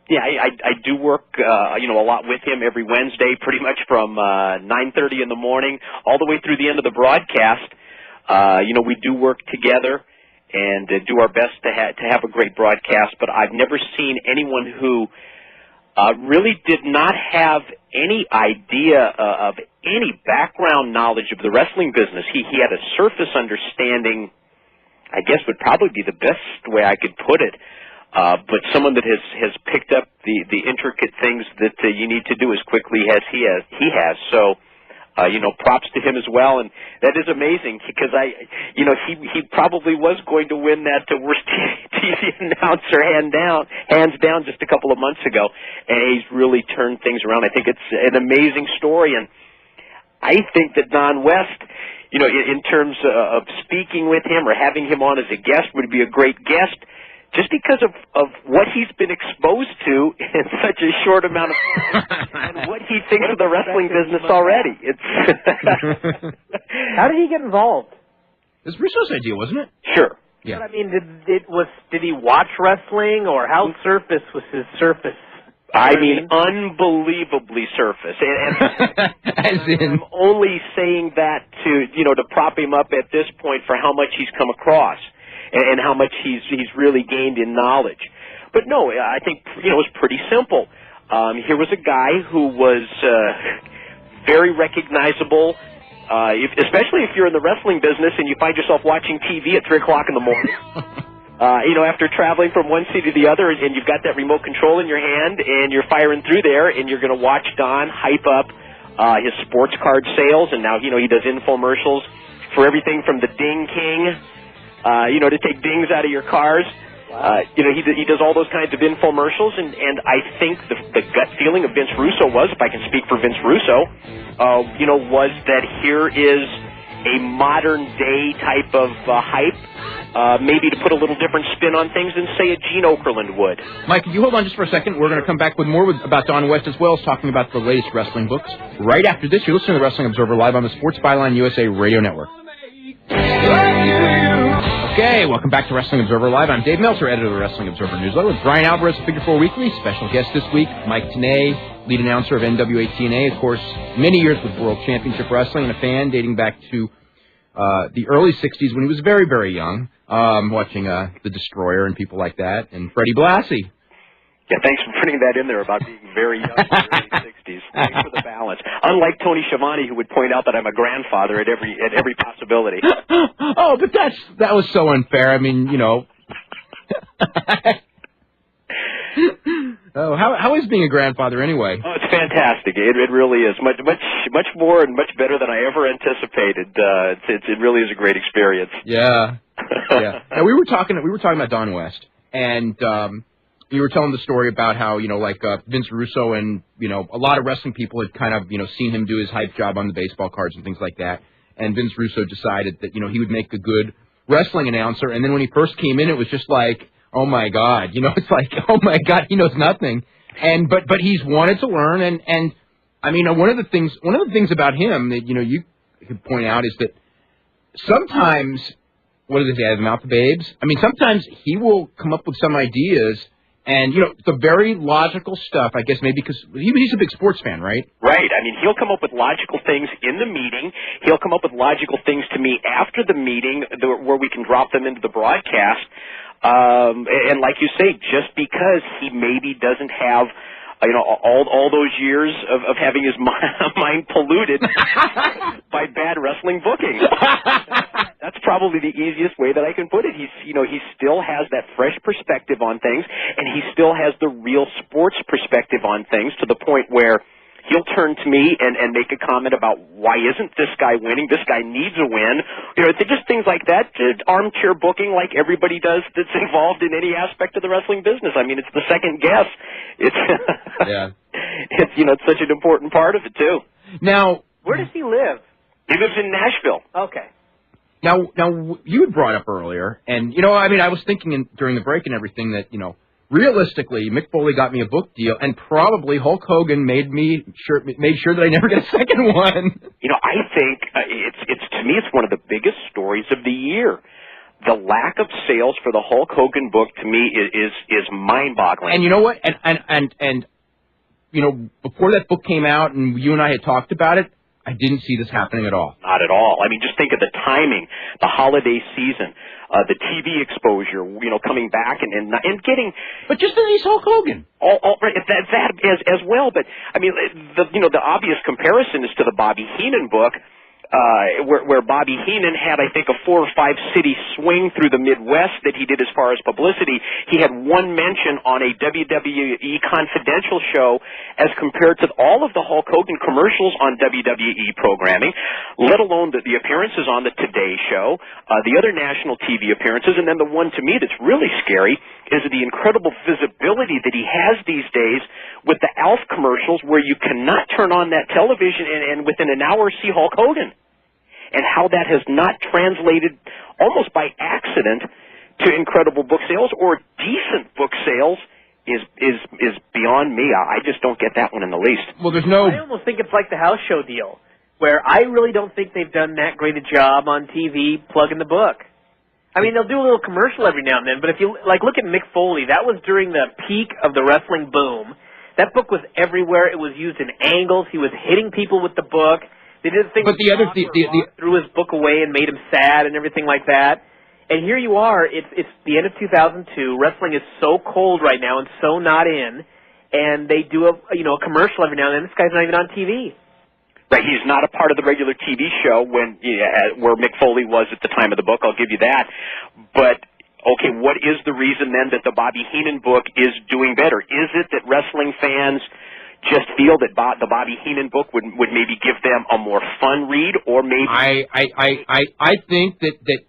Yeah, I do work, you know, a lot with him every Wednesday, pretty much from 9:30 in the morning all the way through the end of the broadcast. You know, we do work together and do our best to have a great broadcast, but I've never seen anyone who really did not have any idea of any background knowledge of the wrestling business. He had a surface understanding, I guess would probably be the best way I could put it, but someone that has picked up the intricate things that you need to do as quickly as he has. So, you know, props to him as well, and that is amazing because you know, he probably was going to win that worst TV announcer hands down just a couple of months ago, and he's really turned things around. I think it's an amazing story, and I think that Don West, you know, in terms of speaking with him or having him on as a guest, would be a great guest. Just because of what he's been exposed to in such a short amount of time and what he thinks of the wrestling business already. It's How did he get involved? It was Russo's idea, wasn't it? Sure. Yeah. But, I mean, did he watch wrestling, or how surface was his surface? I mean, unbelievably surface. And I'm only saying that to prop him up at this point for how much he's come across and how much he's really gained in knowledge. But no, I think, you know, it was pretty simple. Here was a guy who was very recognizable, especially if you're in the wrestling business and you find yourself watching TV at 3 o'clock in the morning. You know, after traveling from one city to the other, and you've got that remote control in your hand, and you're firing through there, and you're going to watch Don hype up his sports card sales, and now, you know, he does infomercials for everything from the Ding King, you know, to take dings out of your cars. You know, he does all those kinds of infomercials, and I think the gut feeling of Vince Russo was, if I can speak for Vince Russo, you know, was that here is a modern-day type of hype, maybe to put a little different spin on things than, say, a Gene Okerlund would. Mike, can you hold on just for a second? We're going to come back with more about Don West, as well as talking about the latest wrestling books. Right after this, you're listening to the Wrestling Observer Live on the Sports Byline USA Radio Network. Okay, welcome back to Wrestling Observer Live. I'm Dave Meltzer, editor of the Wrestling Observer Newsletter, with Brian Alvarez of Figure 4 Weekly. Special guest this week, Mike Tenay, lead announcer of NWA TNA. Of course, many years with World Championship Wrestling, and a fan dating back to the early 60s when he was very, very young, watching The Destroyer and people like that, and Freddie Blassie. Yeah, thanks for putting that in there about being very young in the early 60s. Thanks for the balance. Unlike Tony Schiavone, who would point out that I'm a grandfather at every possibility. Oh, but that was so unfair. I mean, you know, Oh, how is being a grandfather anyway? Oh, it's fantastic. It really is much more and much better than I ever anticipated. It really is a great experience. Yeah. Yeah. Now, we were talking about Don West, and you were telling the story about how, Vince Russo and, a lot of wrestling people had kind of, seen him do his hype job on the baseball cards and things like that. And Vince Russo decided that, he would make a good wrestling announcer. And then when he first came in, it was just like, oh my God, it's like, oh my God, he knows nothing. And, but he's wanted to learn. And I mean, one of the things about him that, you could point out is that sometimes, what does he have, mouth of babes? I mean, sometimes he will come up with some ideas. And, the very logical stuff, I guess maybe because he's a big sports fan, right? Right. I mean, he'll come up with logical things in the meeting. He'll come up with logical things to me after the meeting where we can drop them into the broadcast. And like you say, just because he maybe doesn't have, all those years of having his mind polluted by bad wrestling booking. That's probably the easiest way that I can put it. He still has that fresh perspective on things, and he still has the real sports perspective on things to the point where he'll turn to me and make a comment about why isn't this guy winning? This guy needs a win. Just things like that. Just armchair booking like everybody does that's involved in any aspect of the wrestling business. I mean, it's the second guess. It's yeah. It's such an important part of it too. Now, where does he live? He lives in Nashville. Okay. Now, you had brought up earlier, and, I was thinking during the break and everything that, realistically, Mick Foley got me a book deal, and probably Hulk Hogan made sure that I never get a second one. I think it's to me, it's one of the biggest stories of the year. The lack of sales for the Hulk Hogan book, to me, is mind-boggling. And you know what? And before that book came out and you and I had talked about it, I didn't see this happening at all. Not at all. I mean, just think of the timing, the holiday season, the TV exposure, coming back and getting. But just that he's Hulk Hogan. All right, that as well. But I mean, the obvious comparison is to the Bobby Heenan book. Where Bobby Heenan had, I think, a 4 or 5 city swing through the Midwest that he did as far as publicity. He had one mention on a WWE Confidential show as compared to all of the Hulk Hogan commercials on WWE programming, let alone the appearances on the Today Show, the other national TV appearances, and then the one to me that's really scary is the incredible visibility that he has these days with the ALF commercials where you cannot turn on that television and within an hour see Hulk Hogan. And how that has not translated almost by accident to incredible book sales or decent book sales is beyond me. I just don't get that one in the least. Well, I almost think it's like the house show deal, where I really don't think they've done that great a job on TV plugging the book. I mean, they'll do a little commercial every now and then, but if you look at Mick Foley, that was during the peak of the wrestling boom. That book was everywhere. It was used in angles. He was hitting people with the book. They did things threw his book away and made him sad and everything like that. And here you are. It's the end of 2002. Wrestling is so cold right now and so not in. And they do a commercial every now and then. This guy's not even on TV. Right, he's not a part of the regular TV show where Mick Foley was at the time of the book. I'll give you that. But okay, what is the reason then that the Bobby Heenan book is doing better? Is it that wrestling fans just feel that the Bobby Heenan book would maybe give them a more fun read, or maybe I think that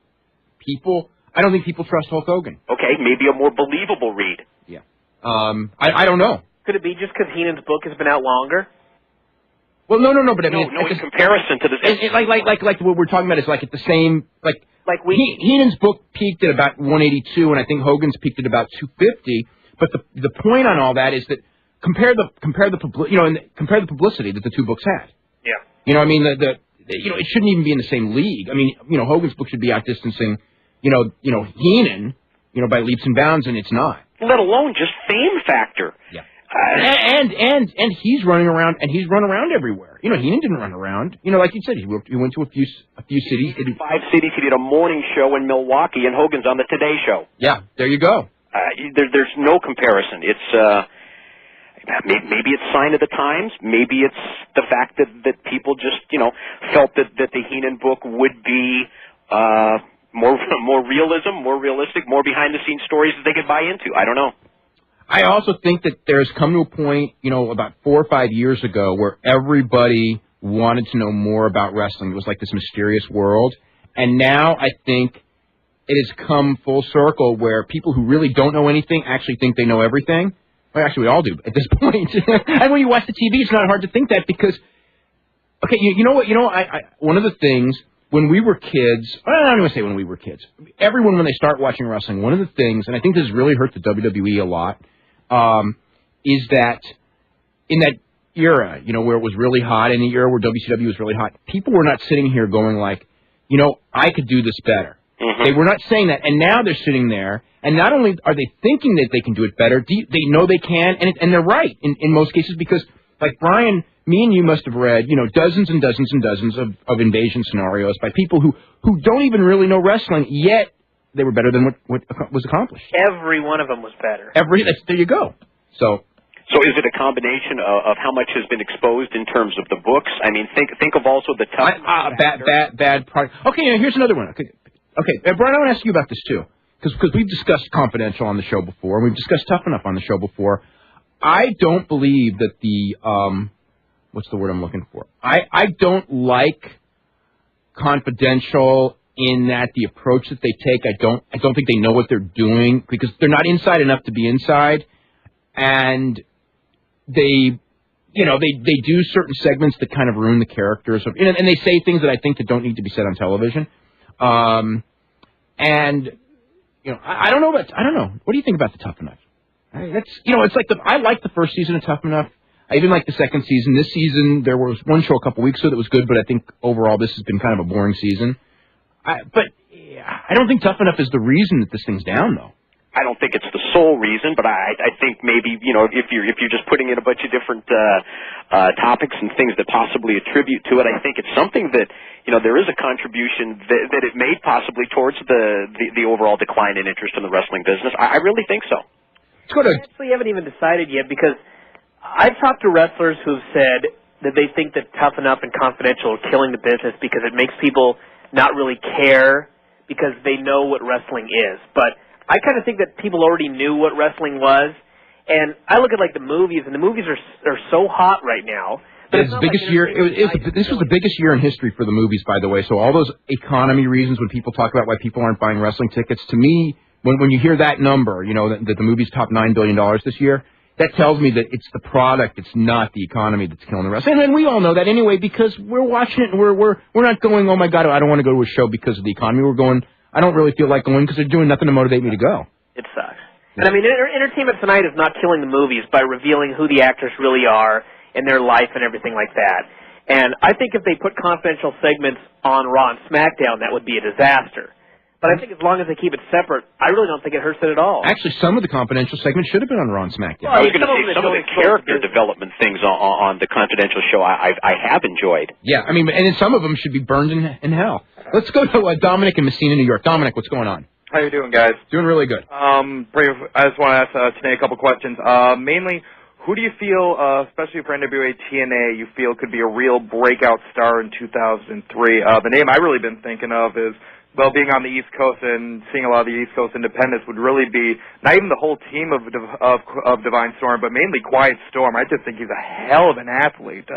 people, I don't think people trust Hulk Hogan. Okay, maybe a more believable read. Yeah. I don't know. Could it be just because Heenan's book has been out longer? Well, no, but I mean, in comparison to this, like what we're talking about is like at the same Heenan's book peaked at about 182, and I think Hogan's peaked at about 250. But the point on all that is that compare the publicity that the two books had. Yeah. I mean, it shouldn't even be in the same league. I mean, Hogan's book should be outdistancing, Heenan, by leaps and bounds, and it's not. Let alone just fame factor. Yeah. And he's running around, and he's run around everywhere. Heenan didn't run around. Like you said, he went to a few cities. He did 5 cities. He did a morning show in Milwaukee, and Hogan's on the Today Show. Yeah, there you go. There's no comparison. It's maybe it's sign of the times. Maybe it's the fact that people just felt that the Heenan book would be more realism, more realistic, more behind-the-scenes stories that they could buy into. I don't know. I also think that there's come to a point, about 4 or 5 years ago where everybody wanted to know more about wrestling. It was like this mysterious world. And now I think it has come full circle where people who really don't know anything actually think they know everything. Well, actually, we all do at this point. And when you watch the TV, it's not hard to think that because, okay, you know what? One of the things when we were kids, I don't even say when we were kids, everyone when they start watching wrestling, one of the things, and I think this has really hurt the WWE a lot, is that in that era, where it was really hot, in the era where WCW was really hot, people were not sitting here going like, I could do this better. Mm-hmm. They were not saying that, and now they're sitting there, and not only are they thinking that they can do it better, they know they can, and they're right in most cases because, like Brian, me and you must have read, dozens and dozens and dozens of invasion scenarios by people who don't even really know wrestling, yet they were better than what was accomplished. Every one of them was better. There you go. So is it a combination of how much has been exposed in terms of the books? I mean, think of also the tough bad product. Okay, here's another one. Okay, Brian, I want to ask you about this too, because we've discussed Confidential on the show before, and we've discussed Tough Enough on the show before. I don't believe that the what's the word I'm looking for? I don't like Confidential in that the approach that they take. I don't think they know what they're doing because they're not inside enough to be inside, and they do certain segments that kind of ruin the characters and they say things that I think that don't need to be said on television. And I don't know. What do you think about the Tough Enough? It's like I liked the first season of Tough Enough. I even liked the second season. This season there was one show a couple weeks ago that was good, but I think overall this has been kind of a boring season. But I don't think Tough Enough is the reason that this thing's down, though. I don't think it's the sole reason, but I think maybe if you're just putting in a bunch of different topics and things that possibly attribute to it, I think it's something that there is a contribution that it made possibly towards the overall decline in interest in the wrestling business. I really think so. I actually haven't even decided yet because I've talked to wrestlers who've said that they think that Tough Enough and Confidential are killing the business because it makes people not really care because they know what wrestling is. But I kind of think that people already knew what wrestling was, and I look at like the movies, and the movies are so hot right now. It's the biggest year. This was the biggest year in history for the movies, by the way. So all those economy reasons when people talk about why people aren't buying wrestling tickets, to me, when you hear that number, that the movie's topped $9 billion this year, that tells me that it's the product, it's not the economy that's killing the wrestling. And we all know that anyway because we're watching it and we're not going, oh my God, I don't want to go to a show because of the economy. We're going, I don't really feel like going because they're doing nothing to motivate me to go. It sucks. And I mean, Entertainment Tonight is not killing the movies by revealing who the actors really are and their life and everything like that. And I think if they put confidential segments on Raw and SmackDown, that would be a disaster. But I think as long as they keep it separate, I really don't think it hurts it at all. Actually, some of the confidential segments should have been on Raw and SmackDown. Well, I was going to say some of the character development things on the confidential show I have enjoyed. Yeah, I mean, and some of them should be burned in hell. Let's go to Dominic in Messina, New York. Dominic, what's going on? How you doing, guys? Doing really good. I just want to ask Tenay a couple questions. Mainly, who do you feel, especially for NWA TNA, you feel could be a real breakout star in 2003? The name I've really been thinking of is, well, being on the East Coast and seeing a lot of the East Coast independents would really be not even the whole team of Divine Storm, but mainly Quiet Storm. I just think he's a hell of an athlete.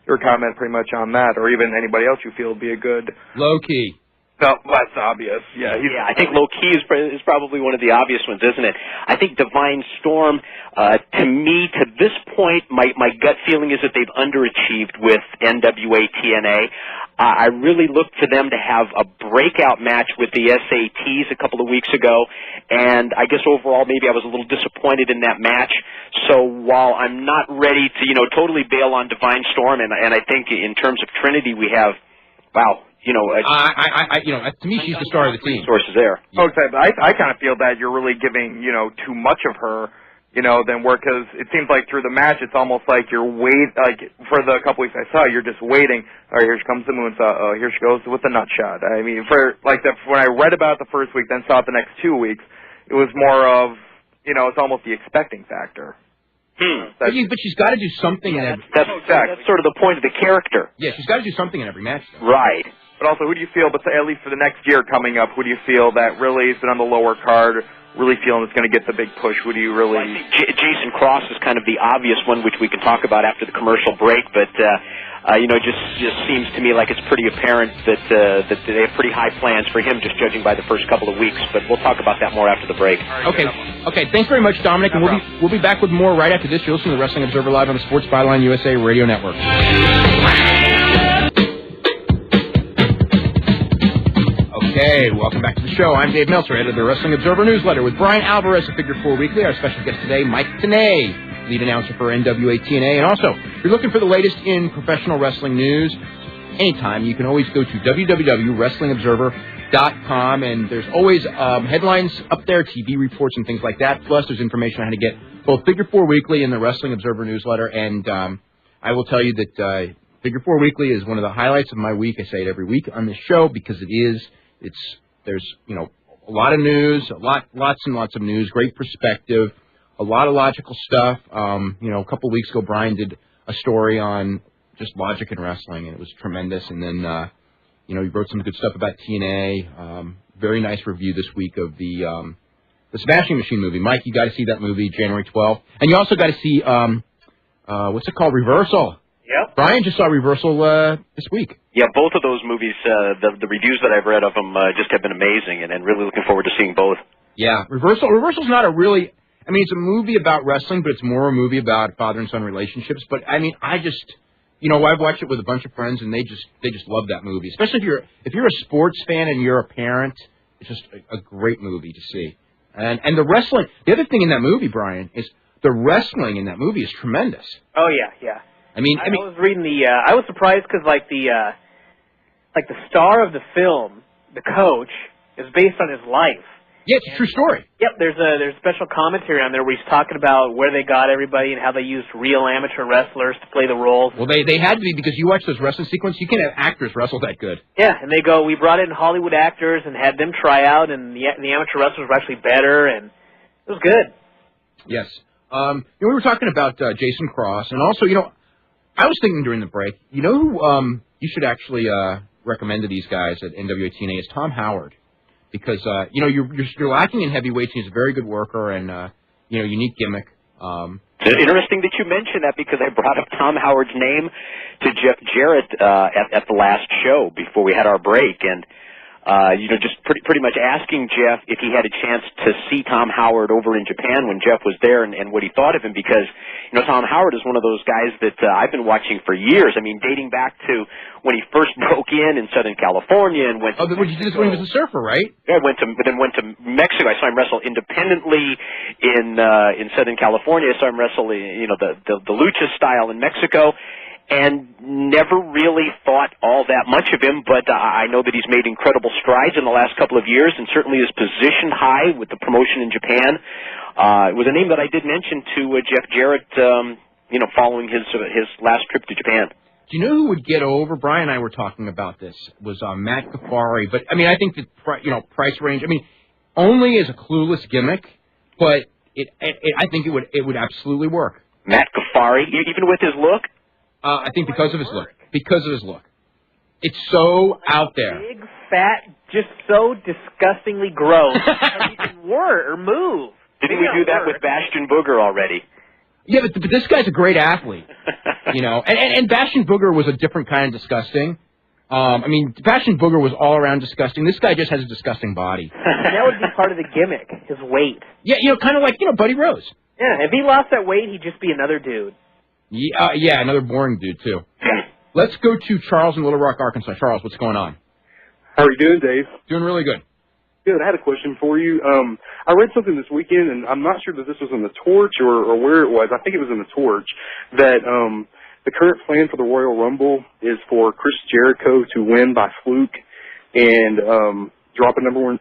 Your comment pretty much on that, or even anybody else you feel would be a good Low Key. No, that's obvious. Yeah, I think Low Key is probably one of the obvious ones, isn't it? I think Divine Storm, to me, to this point, my gut feeling is that they've underachieved with NWA TNA. I really look for them to have a breakout match with the SATs a couple of weeks ago, and I guess overall maybe I was a little disappointed in that match. So while I'm not ready to, totally bail on Divine Storm, and I think in terms of Trinity we have, wow. To me, she's the star of the team. Resources there. Okay, but I kind of feel that you're really giving, too much of her, than work, because it seems like through the match, it's almost like you're for the couple weeks I saw, you're just waiting. All right, here comes the moonsault. Here she goes with the nut shot. I mean, when I read about it the first week, then saw it the next 2 weeks, it was more of, it's almost the expecting factor. But she's got to do something in every... That's sort of the point of the character. Yeah, she's got to do something in every match, though. Right. But also, who do you feel, but at least for the next year coming up, who do you feel that really has been on the lower card, really feeling it's going to get the big push? Who do you really... Well, I think Jason Cross is kind of the obvious one, which we can talk about after the commercial break, but, just seems to me like it's pretty apparent that they have pretty high plans for him, just judging by the first couple of weeks, but we'll talk about that more after the break. Okay, thanks very much, Dominic, and we'll be back with more right after this. You're listening to the Wrestling Observer Live on the Sports Byline USA Radio Network. Okay, welcome back to the show. I'm Dave Meltzer, editor of the Wrestling Observer Newsletter, with Brian Alvarez of Figure 4 Weekly, our special guest today, Mike Tenay, lead announcer for NWA TNA. And also, if you're looking for the latest in professional wrestling news, anytime, you can always go to www.wrestlingobserver.com, and there's always headlines up there, TV reports and things like that. Plus, there's information on how to get both Figure 4 Weekly and the Wrestling Observer Newsletter. And I will tell you that Figure 4 Weekly is one of the highlights of my week. I say it every week on this show because there's a lot of news, lots and lots of news, great perspective, a lot of logical stuff. A couple of weeks ago, Brian did a story on just logic in wrestling, and it was tremendous. And then, he wrote some good stuff about TNA. Very nice review this week of the Smashing Machine movie. Mike, you got to see that movie January 12th, and you also got to see what's it called, Reversal. Yep. Brian just saw Reversal this week. Yeah, both of those movies, the reviews that I've read of them just have been amazing, and really looking forward to seeing both. Yeah, Reversal's not a really... I mean, it's a movie about wrestling, but it's more a movie about father and son relationships. But, I mean, I've watched it with a bunch of friends, and they just love that movie. Especially if you're a sports fan and you're a parent, it's just a great movie to see. And the wrestling... The other thing in that movie, Brian, is the wrestling in that movie is tremendous. Oh, yeah. I mean, was reading I was surprised because the star of the film, the coach, is based on his life. Yeah, it's a true story. Yep, there's special commentary on there where he's talking about where they got everybody and how they used real amateur wrestlers to play the roles. Well, they had to be, because you watch those wrestling sequences, you can't have actors wrestle that good. Yeah, and they go, we brought in Hollywood actors and had them try out, and the amateur wrestlers were actually better, and it was good. Yes. We were talking about Jason Cross, and also, I was thinking during the break, who you should actually recommend to these guys at NWA TNA is Tom Howard. Because, you're lacking in heavyweights. He's a very good worker and, unique gimmick. It's interesting that you mentioned that, because I brought up Tom Howard's name to Jeff Jarrett at the last show before we had our break. And, just pretty much asking Jeff if he had a chance to see Tom Howard over in Japan when Jeff was there and what he thought of him, because, Tom Howard is one of those guys that I've been watching for years. I mean, dating back to when he first broke in Southern California and went to Mexico. You did this when he was a surfer, right? Yeah, went to Mexico. I saw him wrestle independently in Southern California. I saw him wrestle, the lucha style in Mexico. And never really thought all that much of him, but I know that he's made incredible strides in the last couple of years, and certainly is positioned high with the promotion in Japan. It was a name that I did mention to Jeff Jarrett, following his last trip to Japan. Do you know who would get over? Brian and I were talking about this. Was Matt Ghaffari, but I mean, I think the price range. I mean, only as a clueless gimmick, but I think it would absolutely work. Matt Ghaffari, even with his look. I think because of his look. Because of his look. It's so out there. Big, fat, just so disgustingly gross. How he can work or move. Didn't we do that with Bastion Booger already? Yeah, but this guy's a great athlete. And Bastion Booger was a different kind of disgusting. Bastion Booger was all around disgusting. This guy just has a disgusting body. That would be part of the gimmick, his weight. Yeah, kind of like, Buddy Rose. Yeah, if he lost that weight, he'd just be another dude. Yeah, another boring dude, too. Let's go to Charles in Little Rock, Arkansas. Charles, what's going on? How are you doing, Dave? Doing really good. Good. I had a question for you. I read something this weekend, and I'm not sure that this was in the Torch or where it was. I think it was in the Torch, that the current plan for the Royal Rumble is for Chris Jericho to win by fluke and drop a number one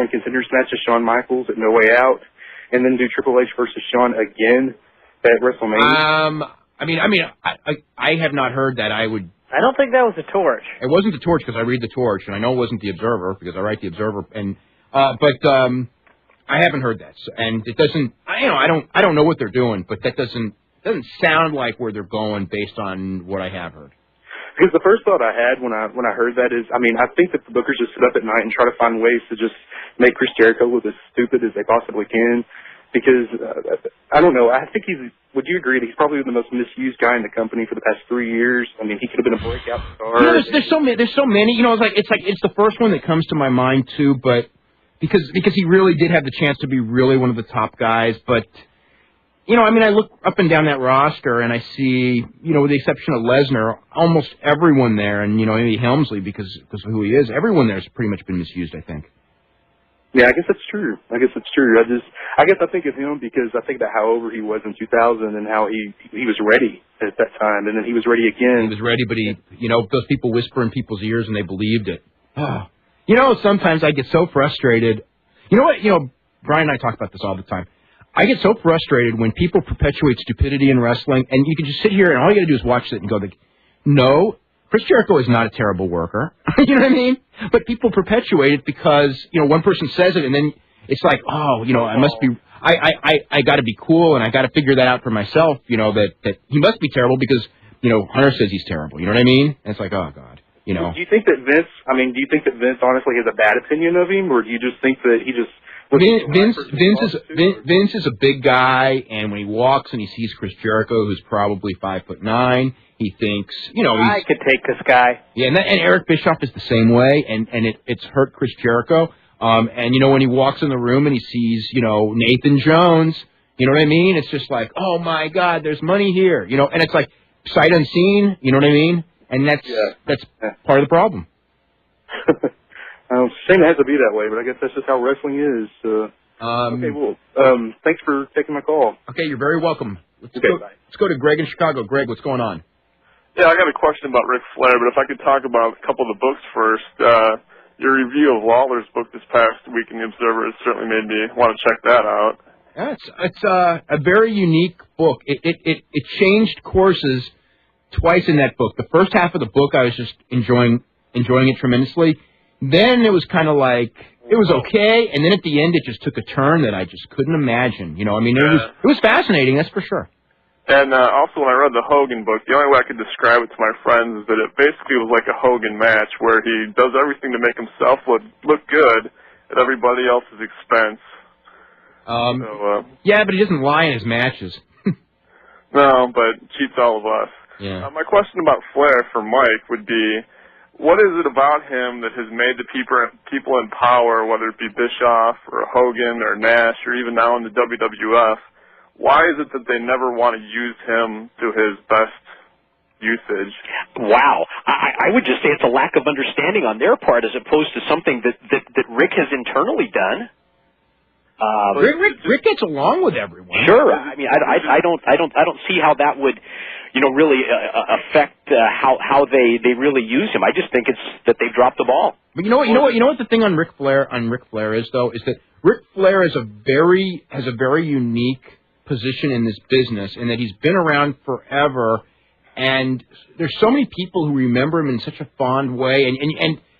contenders match to Shawn Michaels at No Way Out, and then do Triple H versus Shawn again at WrestleMania. I have not heard that. I don't think that was the Torch. It wasn't the Torch, because I read the Torch, and I know it wasn't the Observer because I write the Observer. And but I haven't heard that, and it doesn't. I don't know what they're doing, but that doesn't sound like where they're going based on what I have heard. Because the first thought I had when I heard that is, I mean, I think that the bookers just sit up at night and try to find ways to just make Chris Jericho look as stupid as they possibly can. Because I don't know, I think would you agree that he's probably the most misused guy in the company for the past 3 years? I mean, he could have been a breakout star. You know, there's so many. You know, it's the first one that comes to my mind too, but because he really did have the chance to be really one of the top guys, but. You know, I mean, I look up and down that roster, and I see, you know, with the exception of Lesnar, almost everyone there, and, you know, maybe Helmsley because of who he is, everyone there has pretty much been misused, I think. Yeah, I guess that's true. I guess I think of him because I think about how over he was in 2000 and how he was ready at that time, and then he was ready again. He was ready, but those people whisper in people's ears, and they believed it. You know, sometimes I get so frustrated. You know what? You know, Brian and I talk about this all the time. I get so frustrated when people perpetuate stupidity in wrestling, and you can just sit here and all you got to do is watch it and go, like, no, Chris Jericho is not a terrible worker. You know what I mean? But people perpetuate it because, you know, one person says it, and then it's like, oh, you know, I got to be cool, and I got to figure that out for myself, you know, that he must be terrible because, you know, Hunter says he's terrible. You know what I mean? And it's like, oh, God. You know. Do you think that Vince honestly has a bad opinion of him, or do you just think that he just... Vince is a big guy, and when he walks and he sees Chris Jericho, who's probably 5'9", he thinks, you know, I could take this guy. Yeah, and Eric Bischoff is the same way, and it's hurt Chris Jericho. And you know, when he walks in the room and he sees, you know, Nathan Jones, you know what I mean? It's just like, oh my God, there's money here, you know, and it's like sight unseen, you know what I mean? And that's part of the problem. Shame it has to be that way, but I guess that's just how wrestling is. Okay, well, thanks for taking my call. Okay, you're very welcome. Let's go to Greg in Chicago. Greg, what's going on? Yeah, I got a question about Ric Flair, but if I could talk about a couple of the books first. Your review of Lawler's book this past week in the Observer has certainly made me want to check that out. Yeah, it's a very unique book. It changed courses twice in that book. The first half of the book, I was just enjoying it tremendously. Then it was kind of like, it was okay, and then at the end it just took a turn that I just couldn't imagine. You know, I mean, it was fascinating, that's for sure. And also when I read the Hogan book, the only way I could describe it to my friends is that it basically was like a Hogan match where he does everything to make himself look good at everybody else's expense. Yeah, but he doesn't lie in his matches. No, but cheats all of us. Yeah. My question about Flair for Mike would be, what is it about him that has made the people in power, whether it be Bischoff or Hogan or Nash or even now in the WWF, why is it that they never want to use him to his best usage? Wow. I would just say it's a lack of understanding on their part as opposed to something that Rick has internally done. Rick gets along with everyone. Sure. I mean, I don't see how that would, you know, really affect how they really use him. I just think it's that they dropped the ball. But you know what the thing on Ric Flair is though, is that Ric Flair has a very unique position in this business, and that he's been around forever, and there's so many people who remember him in such a fond way, and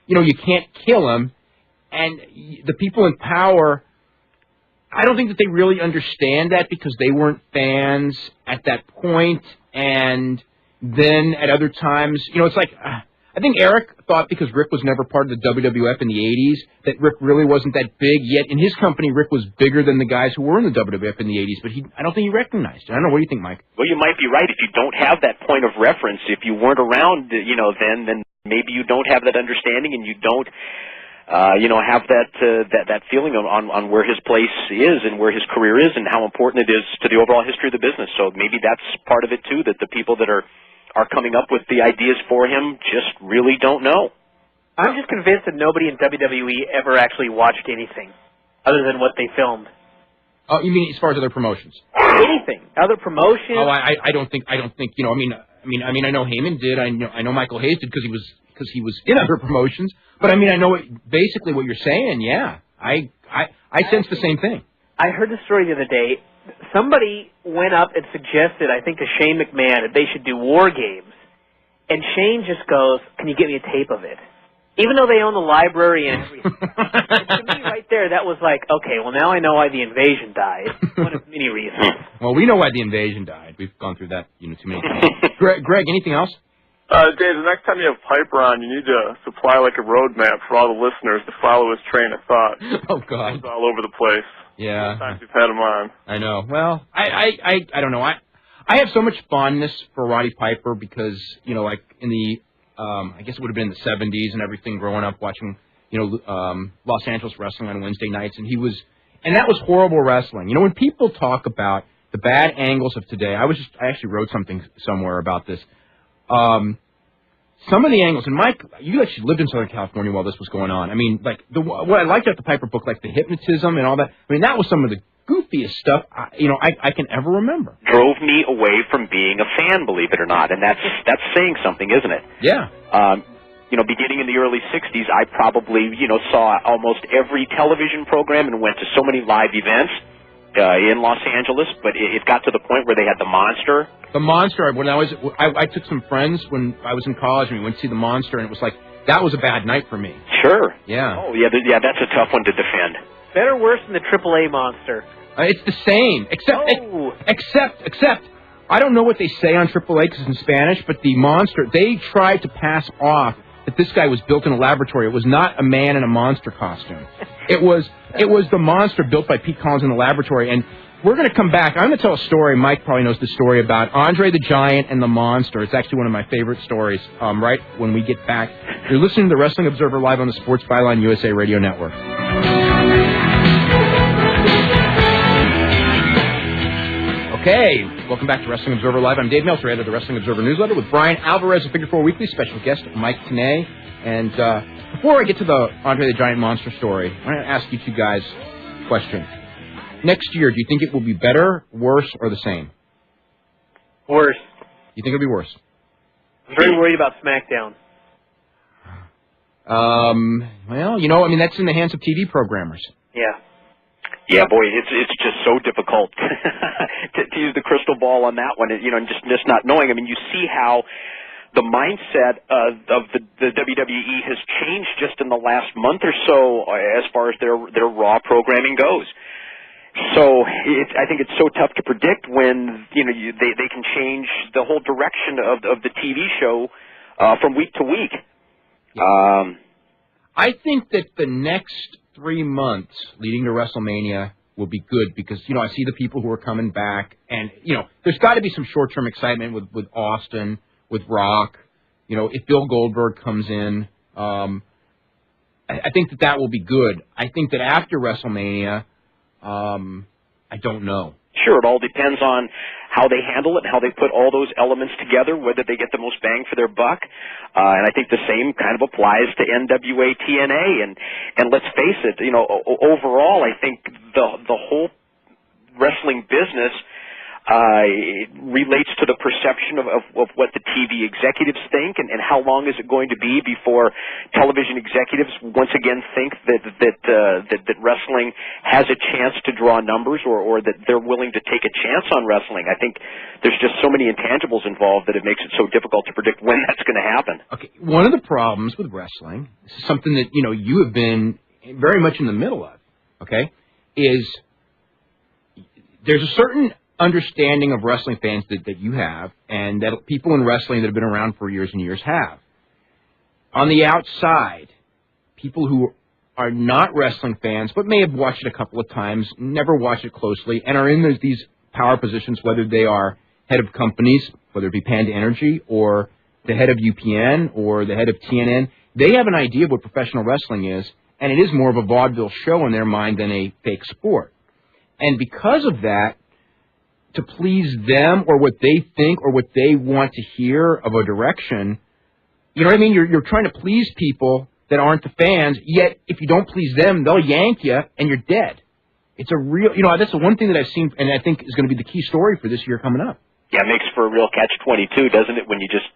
you know, you can't kill him, and the people in power, I don't think that they really understand that because they weren't fans at that point, and then at other times, you know, it's like, I think Eric thought because Rick was never part of the WWF in the 80s that Rick really wasn't that big, yet in his company Rick was bigger than the guys who were in the WWF in the 80s, but I don't think he recognized it. I don't know, what do you think, Mike? Well, you might be right. If you don't have that point of reference, if you weren't around, you know, then maybe you don't have that understanding and you don't have that feeling on where his place is and where his career is and how important it is to the overall history of the business. So maybe that's part of it too, that the people that are coming up with the ideas for him just really don't know. I'm just convinced that nobody in WWE ever actually watched anything other than what they filmed. Oh, you mean as far as other promotions? Anything, other promotions? Oh, I don't think. You know, I know Heyman did. I know Michael Hayes did because he was in other promotions. But I mean, I know basically what you're saying. Yeah, I sense the same thing. I heard the story the other day. Somebody went up and suggested, I think, to Shane McMahon that they should do War Games, and Shane just goes, "Can you get me a tape of it?" Even though they own the library and everything. And to me, right there, that was like, okay, well, now I know why the invasion died. One of many reasons. Well, we know why the invasion died. We've gone through that, too many times. Greg, anything else? Dave, the next time you have Piper on, you need to supply like a roadmap for all the listeners to follow his train of thought. Oh, God. He's all over the place. Yeah. Sometimes we've had him on. I know. Well, I don't know. I have so much fondness for Roddy Piper because, you know, like in the, I guess it would have been in the 70s and everything growing up watching, you know, Los Angeles wrestling on Wednesday nights. And that was horrible wrestling. You know, when people talk about the bad angles of today, I actually wrote something somewhere about this. Some of the angles, and Mike, you actually lived in Southern California while this was going on. I mean, like, what I liked about the Piper book, like the hypnotism and all that, I mean, that was some of the goofiest stuff, I can ever remember. Drove me away from being a fan, believe it or not, and that's saying something, isn't it? Yeah. You know, beginning in the early 60s, I probably, you know, saw almost every television program and went to so many live events in Los Angeles, but it got to the point where they had the Monster. The Monster, when I took some friends when I was in college and we went to see the Monster, and it was like, that was a bad night for me. Sure. Yeah. Oh, yeah, that's a tough one to defend. Better or worse than the AAA Monster? It's the same, except, I don't know what they say on AAA because it's in Spanish, but the Monster, they tried to pass off that this guy was built in a laboratory. It was not a man in a monster costume. It was the Monster built by Pete Collins in the laboratory. And we're going to come back. I'm going to tell a story. Mike probably knows the story about Andre the Giant and the Monster. It's actually one of my favorite stories. Right when we get back, you're listening to the Wrestling Observer live on the Sports Byline USA Radio Network. Okay, welcome back to Wrestling Observer Live. I'm Dave Meltzer, editor of the Wrestling Observer newsletter, with Brian Alvarez of Figure 4 Weekly, special guest Mike Tenay. And before I get to the Andre the Giant Monster story, I want to ask you two guys a question. Next year, do you think it will be better, worse, or the same? Worse. You think it'll be worse? I'm very worried about SmackDown. Well, you know, I mean, that's in the hands of TV programmers. Yeah. Yeah, boy, it's just so difficult to use the crystal ball on that one, you know, and just not knowing. I mean, you see how the mindset of the WWE has changed just in the last month or so as far as their Raw programming goes. So I think it's so tough to predict when, you know, they can change the whole direction of the TV show from week to week. Yeah. I think that the next 3 months leading to WrestleMania will be good because, you know, I see the people who are coming back, and, you know, there's got to be some short-term excitement with Austin, with Rock. You know, if Bill Goldberg comes in, I think that will be good. I think that after WrestleMania, I don't know. Sure, it all depends on how they handle it, how they put all those elements together, whether they get the most bang for their buck. And I think the same kind of applies to NWA TNA. And let's face it, you know, overall, I think the whole wrestling business it relates to the perception of what the TV executives think, and how long is it going to be before television executives once again think that wrestling has a chance to draw numbers, or that they're willing to take a chance on wrestling. I think there's just so many intangibles involved that it makes it so difficult to predict when that's going to happen. Okay, one of the problems with wrestling, this is something that, you know, you have been very much in the middle of, okay, is there's a certain understanding of wrestling fans that you have, and that people in wrestling that have been around for years and years have. On the outside, people who are not wrestling fans, but may have watched it a couple of times, never watched it closely, and are in these power positions, whether they are head of companies, whether it be Panda Energy, or the head of UPN, or the head of TNN, they have an idea of what professional wrestling is, and it is more of a vaudeville show in their mind than a fake sport. And because of that, to please them or what they think or what they want to hear of a direction, you know what I mean? You're trying to please people that aren't the fans, yet if you don't please them, they'll yank you and you're dead. It's a real, you know, that's the one thing that I've seen and I think is going to be the key story for this year coming up. Yeah, it makes for a real catch-22, doesn't it, when you just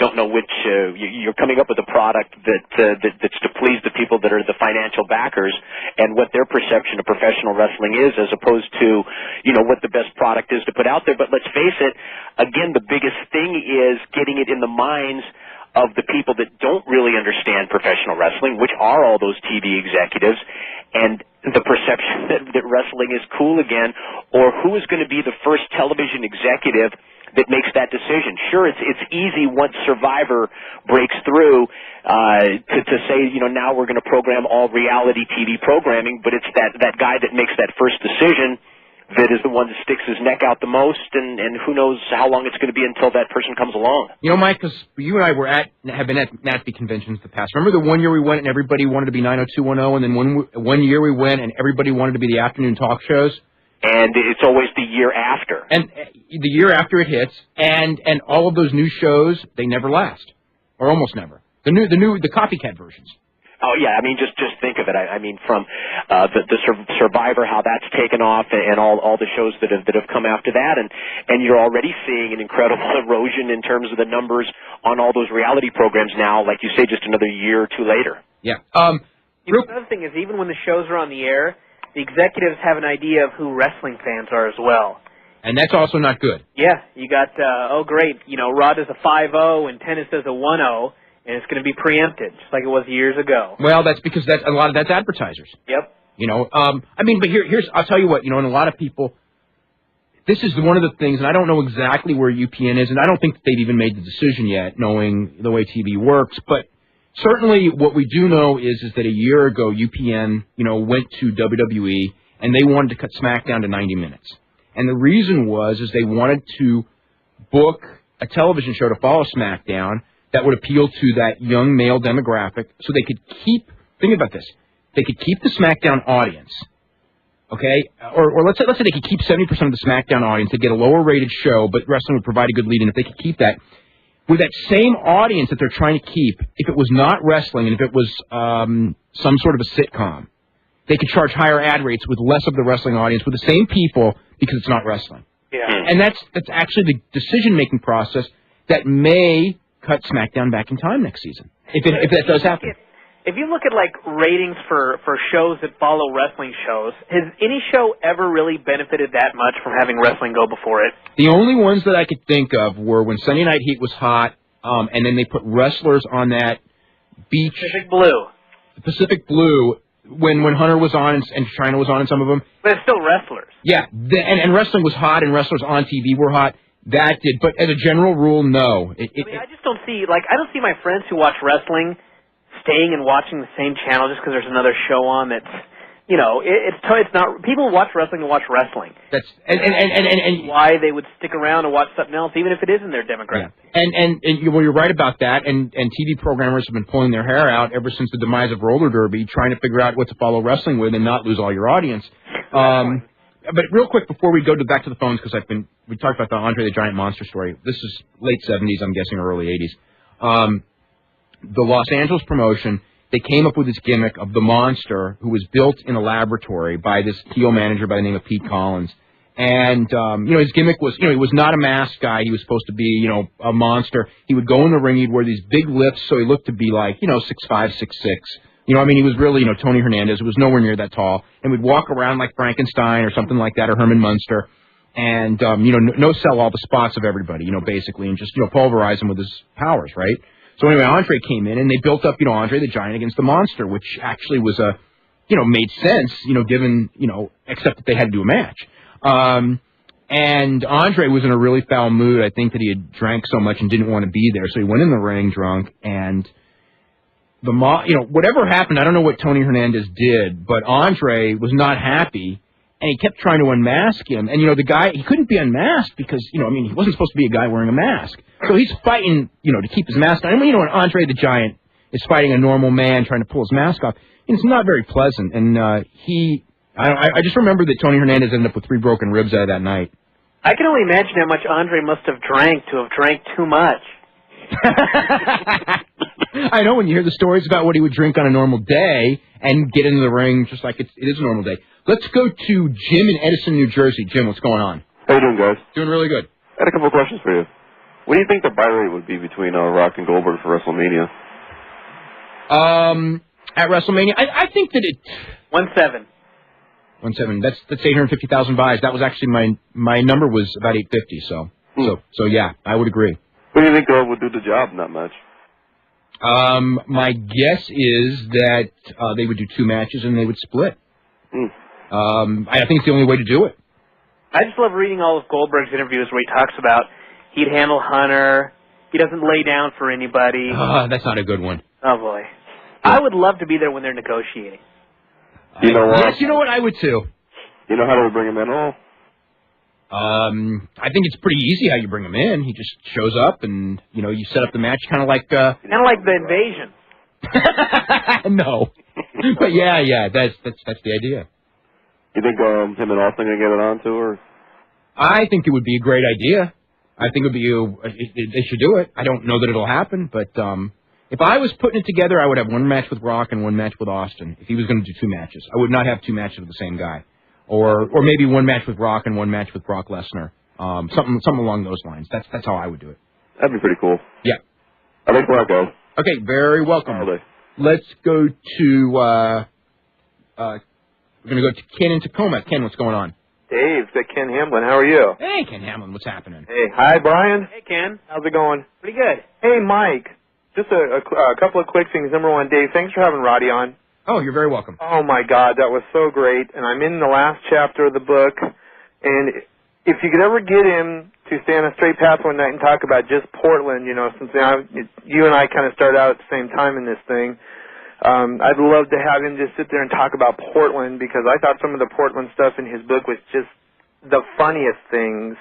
don't know which you're coming up with a product that's to please the people that are the financial backers and what their perception of professional wrestling is, as opposed to, you know, what the best product is to put out there. But let's face it, again, the biggest thing is getting it in the minds of the people that don't really understand professional wrestling, which are all those TV executives, and the perception that wrestling is cool again, or who is going to be the first television executive that makes that decision. Sure, it's easy once Survivor breaks through to say, now we're going to program all reality TV programming, but it's that guy that makes that first decision that is the one that sticks his neck out the most, and who knows how long it's going to be until that person comes along. Mike, because you and I have been at NATV conventions in the past. Remember the one year we went and everybody wanted to be 90210, and then one year we went and everybody wanted to be the afternoon talk shows? And it's always the year after. And the year after it hits, and all of those new shows, they never last, or almost never. The copycat versions. Oh yeah, I mean just think of it. I mean from the Survivor, how that's taken off, and all the shows that have come after that, and you're already seeing an incredible erosion in terms of the numbers on all those reality programs now. Like you say, just another year or two later. Yeah. Another thing is, even when the shows are on the air, the executives have an idea of who wrestling fans are as well. And that's also not good. Yeah, you got great, Raw does a 5-0 and tennis does a 1-0. And it's going to be preempted, just like it was years ago. Well, that's because that's advertisers. Yep. But here's I'll tell you what, and a lot of people, this is one of the things, and I don't know exactly where UPN is, and I don't think they've even made the decision yet, knowing the way TV works, but certainly what we do know is that a year ago, UPN, went to WWE, and they wanted to cut SmackDown to 90 minutes. And the reason was they wanted to book a television show to follow SmackDown that would appeal to that young male demographic, so they could think about this, they could keep the SmackDown audience, okay? Or let's say they could keep 70% of the SmackDown audience, they'd get a lower rated show, but wrestling would provide a good lead, and if they could keep that, with that same audience that they're trying to keep, if it was not wrestling, and if it was some sort of a sitcom, they could charge higher ad rates with less of the wrestling audience, with the same people, because it's not wrestling. Yeah. And that's actually the decision-making process that may cut SmackDown back in time next season, if that does happen. If you look at ratings for shows that follow wrestling shows, has any show ever really benefited that much from having wrestling go before it? The only ones that I could think of were when Sunday Night Heat was hot, and then they put wrestlers on that beach. Pacific Blue, when Hunter was on and China was on in some of them. But it's still wrestlers. Yeah, and wrestling was hot, and wrestlers on TV were hot. That did, but as a general rule, no. I just don't see, I don't see my friends who watch wrestling staying and watching the same channel just because there's another show on that's, it's not, people watch wrestling to watch wrestling. That's, and why they would stick around and watch something else, even if it isn't their demographic. Yeah. And you're right about that, and TV programmers have been pulling their hair out ever since the demise of roller derby, trying to figure out what to follow wrestling with and not lose all your audience. But real quick, before we go back to the phones, because we talked about the Andre the Giant Monster story. This is late 70s, I'm guessing, or early 80s. The Los Angeles promotion, they came up with this gimmick of the monster who was built in a laboratory by this heel manager by the name of Pete Collins. And, his gimmick was, he was not a masked guy. He was supposed to be, a monster. He would go in the ring. He'd wear these big lifts, so he looked to be like, 6'5", 6'6". He was really, Tony Hernandez, who was nowhere near that tall, and would walk around like Frankenstein or something like that, or Herman Munster, and, no sell all the spots of everybody, basically, and just, pulverize them with his powers, right? So anyway, Andre came in, and they built up, Andre the Giant against the Monster, which actually was made sense, given, except that they had to do a match. And Andre was in a really foul mood. I think that he had drank so much and didn't want to be there, so he went in the ring drunk, and whatever happened, I don't know what Tony Hernandez did, but Andre was not happy, and he kept trying to unmask him. And, the guy, he couldn't be unmasked because, he wasn't supposed to be a guy wearing a mask. So he's fighting, to keep his mask on. And, when Andre the Giant is fighting a normal man trying to pull his mask off, it's not very pleasant. And I just remember that Tony Hernandez ended up with 3 broken ribs out of that night. I can only imagine how much Andre must have drank to have drank too much. I know, when you hear the stories about what he would drink on a normal day and get into the ring just like it is a normal day. Let's go to Jim in Edison, New Jersey. Jim, what's going on? How you doing, guys? Doing really good. I had a couple of questions for you. What do you think the buy rate would be between Rock and Goldberg for WrestleMania? At WrestleMania, I think that it 1.7. 1.7. That's 850,000 buys. That was actually my number was about 850. So yeah, I would agree. Who do you think would do the job in that match? My guess is that they would do 2 matches and they would split. I think it's the only way to do it. I just love reading all of Goldberg's interviews where he talks about He'd handle Hunter. He doesn't lay down for anybody. That's not a good one. Oh, boy. I would love to be there when they're negotiating. You know what? Yes, you know what? I would too. You know how to bring him in at all? I think it's pretty easy how you bring him in. He just shows up, and you set up the match, kind of like the Invasion. No, but yeah, that's the idea. You think him and Austin gonna get it on too, or? I think it would be a great idea. I think they should do it. I don't know that it'll happen, but if I was putting it together, I would have one match with Rock and one match with Austin. If he was going to do two matches, I would not have two matches with the same guy, or maybe one match with Rock and one match with Brock Lesnar. Something along those lines. That's how I would do it. That'd be pretty cool. Yeah. I think we'll go. Okay, very welcome. Let's go to we're going to go to Ken in Tacoma. Ken, what's going on? Dave, it's Ken Hamlin. How are you? Hey, Ken Hamlin, what's happening? Hey, hi, Brian. Hey, Ken. How's it going? Pretty good. Hey, Mike. Just a couple of quick things. Number one, Dave, thanks for having Roddy on. Oh, you're very welcome. Oh, my God, that was so great. And I'm in the last chapter of the book. And if you could ever get him to stay on a straight path one night and talk about just Portland, since you and I kind of started out at the same time in this thing, I'd love to have him just sit there and talk about Portland, because I thought some of the Portland stuff in his book was just the funniest things.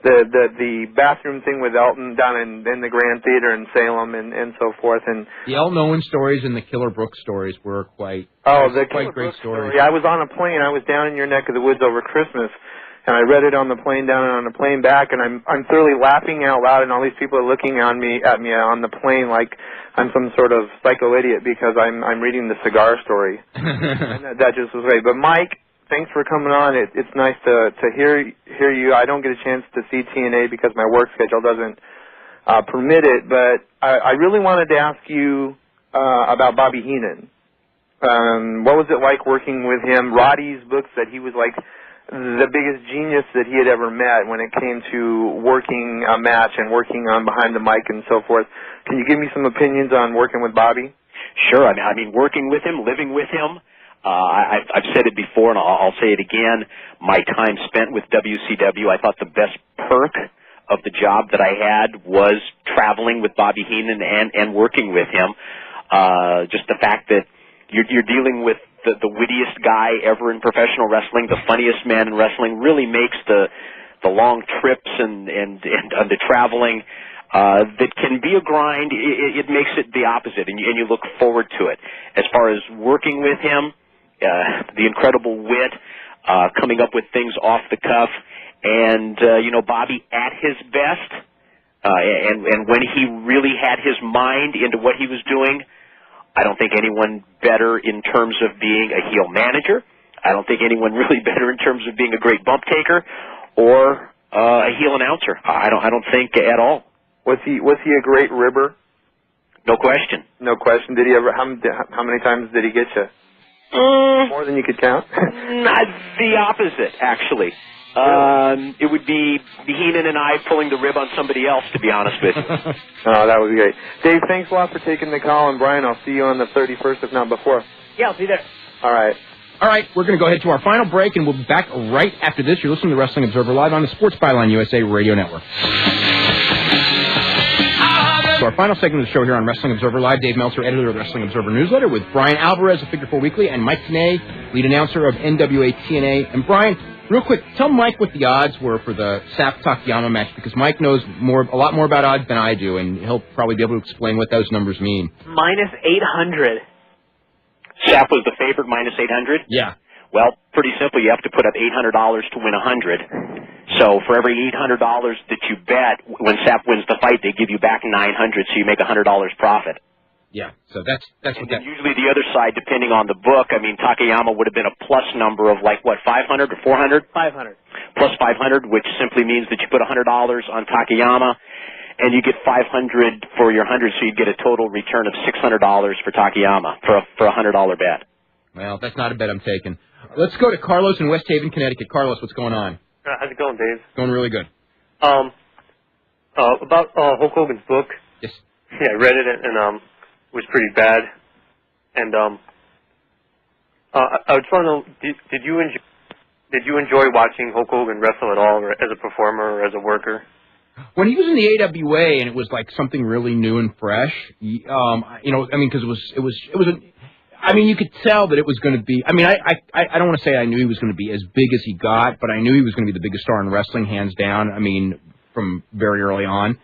The bathroom thing with Elton down in the Grand Theater in Salem and so forth. And the Elton Owen stories and the Killer Brooks stories were quite great stories. I was on a plane. I was down in your neck of the woods over Christmas, and I read it on the plane down and on the plane back, and I'm thoroughly laughing out loud, and all these people are looking at me on the plane like I'm some sort of psycho idiot because I'm reading the cigar story. And that just was great. But Mike, thanks for coming on. It's nice to hear you. I don't get a chance to see TNA because my work schedule doesn't permit it, but I really wanted to ask you about Bobby Heenan. What was it like working with him? Roddy's book said he was like the biggest genius that he had ever met when it came to working a match and working on behind the mic and so forth. Can you give me some opinions on working with Bobby? Sure. I mean, working with him, living with him. I've said it before, and I'll say it again. My time spent with WCW, I thought the best perk of the job that I had was traveling with Bobby Heenan and working with him. Just the fact that you're dealing with the wittiest guy ever in professional wrestling, the funniest man in wrestling, really makes the long trips and the traveling that can be a grind. It makes it the opposite, and you look forward to it. As far as working with him, the incredible wit, coming up with things off the cuff, and Bobby at his best, and when he really had his mind into what he was doing. I don't think anyone better in terms of being a heel manager. I don't think anyone really better in terms of being a great bump taker or a heel announcer. I don't think at all. Was he a great ribber? No question. No question. Did he ever? How many times did he get you? More than you could count? Not the opposite, actually. It would be Heenan and I pulling the rib on somebody else, to be honest with you. Oh, that would be great. Dave, thanks a lot for taking the call, and Brian, I'll see you on the 31st, if not before. Yeah, I'll see you there. All right. All right, we're going to go ahead to our final break, and we'll be back right after this. You're listening to Wrestling Observer Live on the Sports Byline USA Radio Network. So our final segment of the show here on Wrestling Observer Live, Dave Meltzer, editor of the Wrestling Observer Newsletter, with Brian Alvarez of Figure 4 Weekly, and Mike Tenay, lead announcer of NWA TNA. And Brian, real quick, tell Mike what the odds were for the Sap Takayama match, because Mike knows a lot more about odds than I do, and he'll probably be able to explain what those numbers mean. -800. Sap was the favorite, -800? Yeah. Well, pretty simple. You have to put up $800 to win 100. So for every $800 that you bet, when Sap wins the fight, they give you back 900, so you make $100 profit. Yeah, so that's what that... Usually the other side, depending on the book, I mean, Takayama would have been a plus number of 500 or 400? 500. Plus 500, which simply means that you put $100 on Takayama, and you get 500 for your 100, so you get a total return of $600 for Takayama for a $100 bet. Well, that's not a bet I'm taking. Let's go to Carlos in West Haven, Connecticut. Carlos, what's going on? How's it going, Dave? Going really good. About Hulk Hogan's book. Yes. Yeah, I read it and it was pretty bad. And I just want to know, did you enjoy watching Hulk Hogan wrestle at all, or as a performer or as a worker? When he was in the AWA and it was like something really new and fresh, because it was you could tell that it was going to be. I mean, I don't want to say I knew he was going to be as big as he got, but I knew he was going to be the biggest star in wrestling, hands down. I mean, from very early on,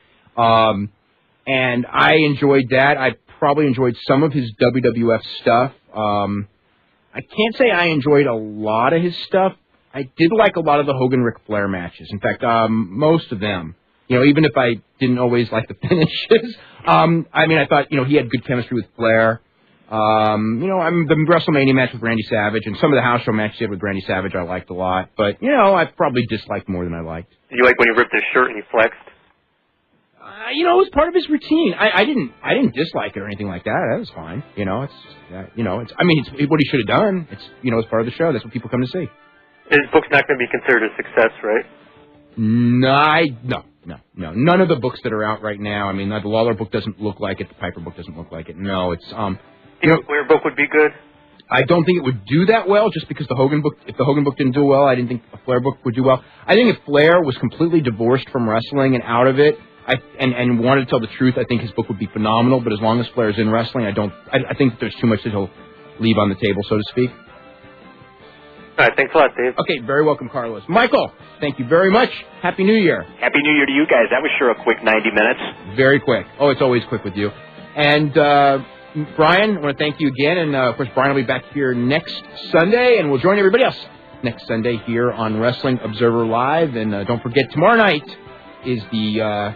and I enjoyed that. I probably enjoyed some of his WWF stuff. I can't say I enjoyed a lot of his stuff. I did like a lot of the Hogan-Ric Flair matches. In fact, most of them. Even if I didn't always like the finishes. I thought, he had good chemistry with Flair. The WrestleMania match with Randy Savage and some of the house show matches he had with Randy Savage I liked a lot. But, I probably disliked more than I liked. You like when he ripped his shirt and he flexed? It was part of his routine. I didn't dislike it or anything like that. That was fine. It's what he should have done. It's part of the show. That's what people come to see. His book's not going to be considered a success, right? No. None of the books that are out right now. I mean, the Lawler book doesn't look like it. The Piper book doesn't look like it. No, it's the Flair book would be good. I don't think it would do that well, just because if the Hogan book didn't do well, I didn't think the Flair book would do well. I think if Flair was completely divorced from wrestling and out of it, and wanted to tell the truth, I think his book would be phenomenal. But as long as Flair's in wrestling, I think that there's too much that he'll leave on the table, so to speak. All right, thanks a lot, Dave. Okay, very welcome, Carlos. Michael, thank you very much. Happy New Year. Happy New Year to you guys. That was sure a quick 90 minutes. Very quick. Oh, it's always quick with you. And Brian, I want to thank you again. And, of course, Brian will be back here next Sunday, and we'll join everybody else next Sunday here on Wrestling Observer Live. And don't forget, tomorrow night is the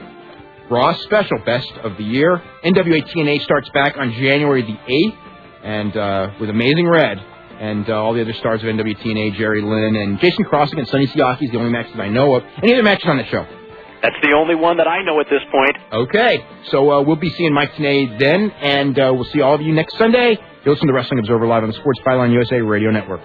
Raw Special Best of the Year. NWA TNA starts back on January the 8th, and with Amazing Red. And all the other stars of NWTNA, Jerry Lynn and Jason Cross against Sonny Siaki is the only matches I know of. Any other matches on the show? That's the only one that I know at this point. Okay. So we'll be seeing Mike Tenay then, and we'll see all of you next Sunday. You'll listen to Wrestling Observer Live on the Sports Byline USA Radio Network.